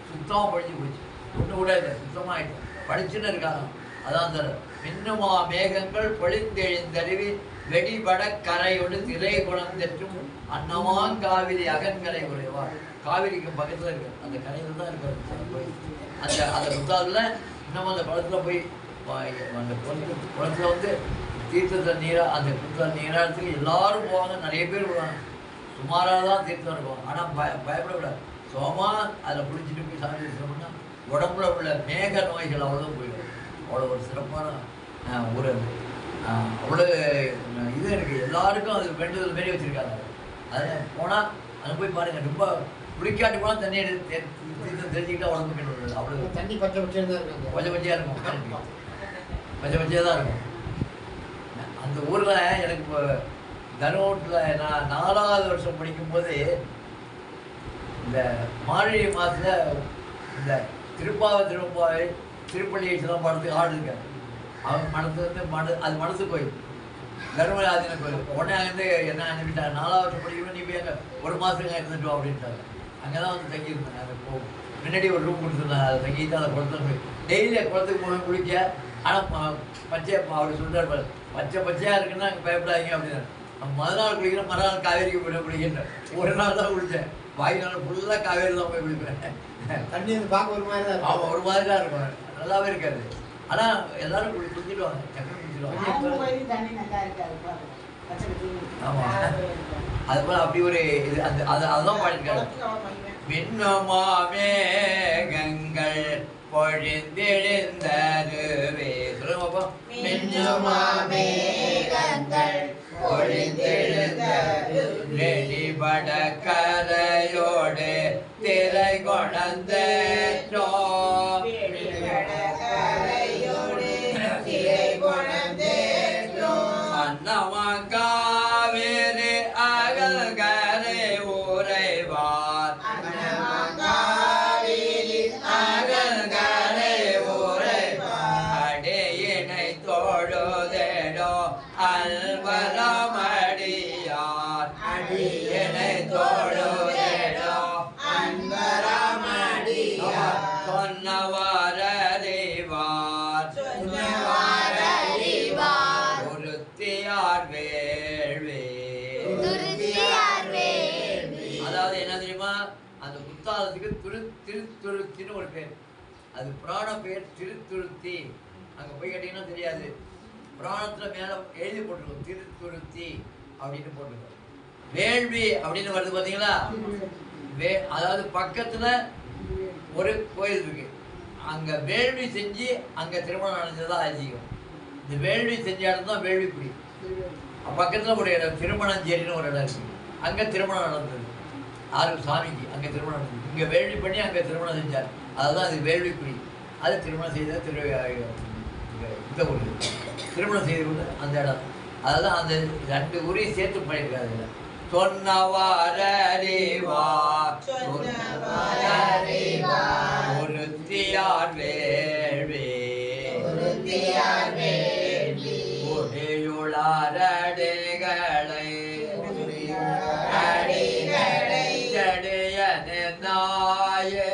சுத்தமா பொழிஞ்சு போச்சு. ஒண்ணு கூட இல்லை, சுத்தமாயிட்டு படிச்சுன்னு இருக்காங்க. அதான் அந்த மின்னமா மேகங்கள் பொழிந்தெழுந்தருவி வெடிபட கரையோடு திரை குழந்தெற்றும் அன்னமான் காவிரி அகன்கரை உடையவார். காவிரிக்கு பக்கத்துல இருக்கு, அந்த கரையில தான் இருக்காரு. அந்த குத்தாதுல இன்னமும் அந்த குளத்துல போய் அந்த குளத்துல தீர்த்தத்தை நீரா அந்த குத்த நீராடத்துக்கு எல்லாரும் போவாங்க. நிறைய பேர் வருவாங்க. சுமாராக தான் தீர்த்தம் இருக்கும். ஆனால் பயப்படக்கூடாது. சோமா அதில் பிடிச்சிட்டு போய் சாமி வச்சோம்னா உடம்புல உள்ள மேக நோய்கள் அவ்வளோ போயிடும். அவ்வளோ ஒரு சிறப்பான ஒரு அவ்வளோ இது இருக்குது. எல்லாருக்கும் அது வேண்டுதல் மாரி வச்சுருக்காங்க. அதை போனால் அங்கே போய் பாருங்கள். ரொம்ப குளிக்காட்டி போனால் தண்ணி எடுத்து தெரிஞ்சுக்கிட்டா உடம்புக்கு என்ன அவ்வளோ தண்ணி பச்சை பச்சையாக தான் இருக்கும். பச்சை பச்சையாக இருக்கும். பச்சை பச்சையாக தான் இருக்கும். அந்த ஊரில் எனக்கு இப்போ தர்மபுரத்தில் நான் 4வது வருஷம் படிக்கும்போது இந்த மார்கழி மாதத்தில் இந்த திருப்பாவை திருப்பள்ளி வச்சுலாம் படத்துக்கு ஆடு இருக்காரு. அவங்க மனசு வந்து அது மனசு கோயில், தர்மபுரி ஆதின கோயில். உடனே அங்கேருந்து என்ன அனுப்பிட்டாங்க, 4வது வருஷம் படிக்கணும் நீ போய் அங்கே ஒரு மாதத்துக்கு இருந்துட்டோம் அப்படின்ட்டாங்க. அங்கே தான் வந்து தங்கியிருந்தேன். அது முன்னாடி ஒரு ரூம் கொடுத்துருந்தாங்க. அதை தங்கிட்டு அதை குளத்துல போய் டெய்லி குளத்துக்கு போகணும் குளிக்க. ஆனால் பச்சையாக அவர் சொல்கிறார் பச்சையாக இருக்குன்னா அங்கே பயப்படாதீங்க அப்படின்னு. முதல் நாள் குளிக்கிறேன், மறுநாள் காவேரிக்கு போய் குளிக்கின்றேன். ஒரு நாள் தான் குளித்தேன். பாக்கி நாள் ஃபுல்லாக காவேரி தான் போய் குளிப்பேன். தண்ணி வந்து பார்க்க ஒரு மாதிரி தான் இருக்கும். ஆமாம், ஒரு மாதிரி தான் இருக்கும், நல்லாவே இருக்காது. ஆனால் எல்லாரும் குளிச்சுடுவாங்க, டக்குனு குளிச்சுடுவாங்க. ஆமாம், அது போல் அப்படி ஒரு இது அதுதான் பாடியிருக்காரு. மின்னுமா மேகங்கள் பொழிந்தெழுந்தருவே. சொல்லுங்க பாப்பா. மின்னுமா மேகங்கள் நெடிபட கரையோடு திரை கொணந்தோ அன்னமங்காவேறு அகல்கரை உறைவார். அகல்கரை உறைவார் அடையினை தொழுதேடோ அல்வரமடியார். அடியினை தொழுதேடோ அல்வரமடியார். சொன்னவரறிவார் ஒருத்தியார் வேள்வி. அதாவது என்ன தெரியுமா, அந்த குத்தாலத்துக்கு திருத்துருத்தின்னு ஒரு பேர். அது புராண பேர் திருத்துருத்தி. அங்கே போய் கேட்டீங்கன்னா தெரியாது. புராணத்தில் மேலே எழுதி போட்டிருக்கோம் திருத்துருத்தி அப்படின்னு போட்டிருக்கோம். வேள்வி அப்படின்னு வருது பார்த்தீங்களா. அதாவது பக்கத்தில் ஒரு கோயில் இருக்கு. அங்கே வேள்வி செஞ்சு அங்கே திருமணம் நடந்ததுதான் ஐதீகம். இந்த வேள்வி செஞ்ச இடம் தான் வேள்விக்குடி. பக்கத்தில் ஒரு இடம் திருமணஞ்சேரின்னு ஒரு இடம் இருக்கு. அங்கே திருமணம் நடந்தது. யாரும் சாமிக்கு அங்கே திருமணம் நடந்தது. இங்கே வேள்வி பண்ணி அங்கே திருமணம் செஞ்சார். அதுதான் அது வேள்விக்குடி. அது திருமணம் செய்த இந்த ஊர் திருமணம் செய்து அந்த இடம். அதுதான் அந்த 2 ஊரையும் சேர்த்து பண்ணியிருக்காரு. ஒருத்தியார் வேள்வி உடையுளாரடிகளை செடியனாயே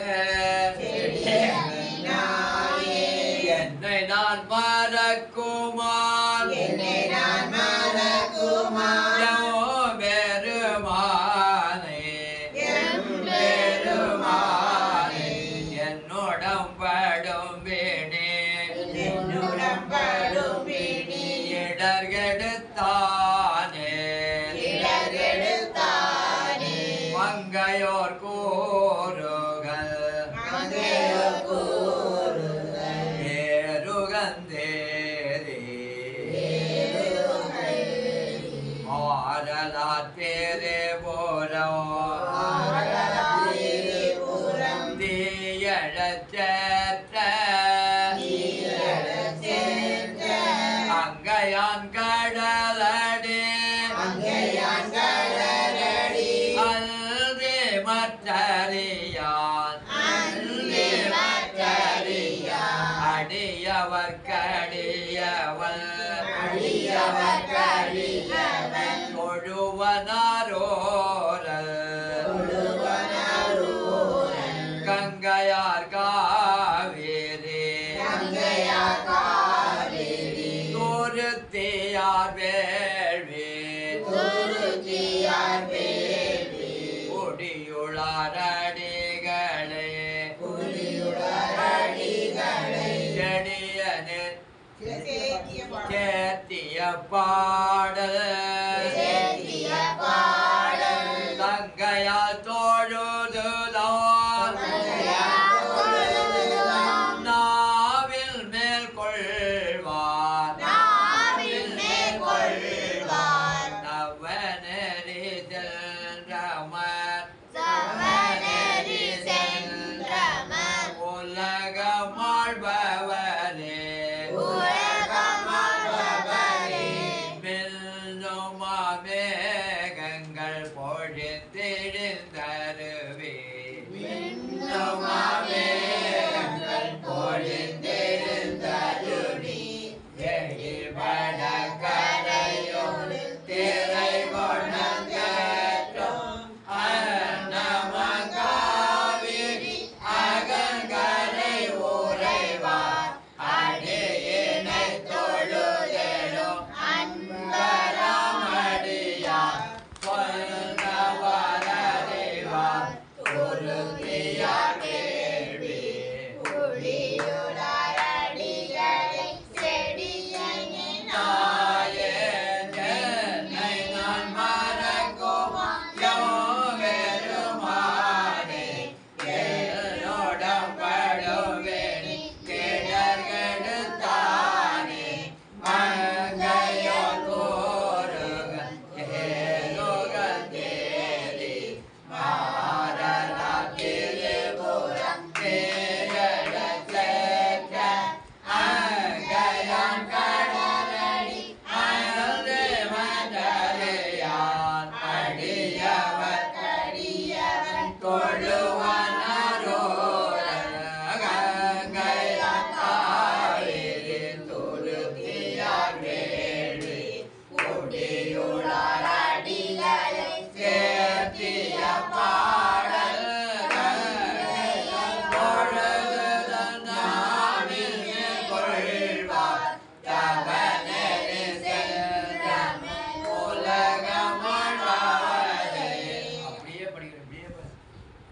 என்னை நான் மறக்குமான் என்னுடம்படும் வீணே இடர்கெடுத்தானே மங்கையோர் கூறுகள் ஏறுகந்தேரி ஆரலார் பேரே போரம் தீயழச்சேற்ற அங்கையான் கடலடி அல்றே மற்றறியான் அடியவர் கடியவள் தொழுவனாரோரல் கங்கையார் காவேரி துருத்தியார் வேள்வி குடியுளாரடிகளே செடியனே சேத்திய பாடல் தங்கையால் தோழுதுதான்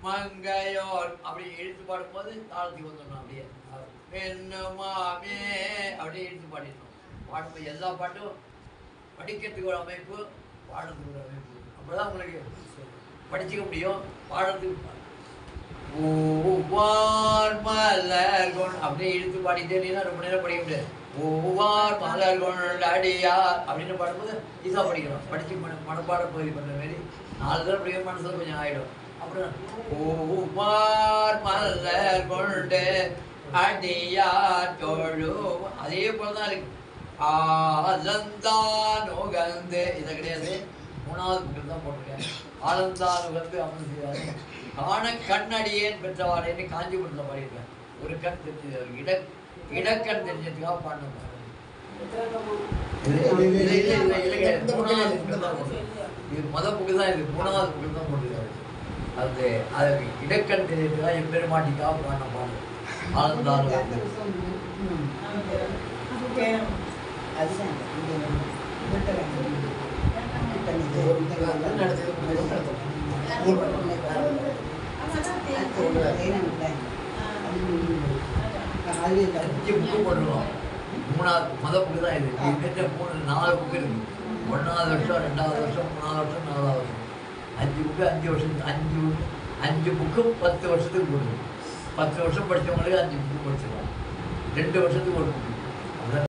மங்கையோர் அப்படி எழுத்து பாடும்போது தாளத்துக்கு வந்துடணும். அப்படியே பெண்ணுமாமே அப்படியே எழுத்து பாடிடணும். பாடும்போது எல்லா பாட்டும் படிக்கிறதுக்கு ஒரு அமைப்பு, பாடுறதுக்கு ஒரு அமைப்பு. அப்போதான் உங்களுக்கு படிச்சுக்க முடியும். பாடுறதுக்கு ஓவார் மலர் கொண்டு அப்படியே இழுத்து பாடிட்டே இருந்தீங்கன்னா ரொம்ப நேரம் படிக்க முடியாது. ஓவார் மலர் கொண்டு அடியார் அப்படின்னு பாடும்போது ஈஸாக படிக்கணும். படிச்சு மனப்பாட பகுதி பண்ணுற மாதிரி 4 தடவை படிக்கிற மனசில் கொஞ்சம் ஆகிடும். அப்புறம் ஓவார் மலர் கொண்டு அடியார் தொழும் அதே போல தான் இருக்கு. ஆலந்தான் உகந்து இதை கிடையாது, 3வது புக்கில் தான் போட்டிருக்கேன். ஆலந்தான் உகந்து அமர்ந்து செய்வாரு காண கண்ணடியேன் பெற்றவாரேன்னு காஞ்சிபுரத்தில் பாடியிருக்கேன். ஒரு கண் தெரிஞ்சது இடக்கண் தெரிஞ்சதுக்காக பாடினேன். இது முதல் புக்கு தான், இது 3வது புக்கு தான் போட்டிருக்காரு. அது அதுக்கு இடக்கண் தெரிஞ்சதுக்காக எம்பெருமாட்டிக்காக பாடின பாடல் ஆலந்தான் உகந்து. அஞ்சு புக்கு போட்டுருவோம். 3வது முதல் புக்கு தான் இது. இது 4 புக்கு இருக்கு. 1வது வருஷம், 2வது வருஷம், 3வது வருஷம், 4வது வருஷம். 5 புக்கு 5 வருஷத்துக்கு 5 புக்கு 10 வருஷத்துக்கு போடுது. 10 வருஷம் படித்தவங்களுக்கு 5 புக்கு படிச்சிடலாம். 2 வருஷத்துக்கு ஒரு புக்கு.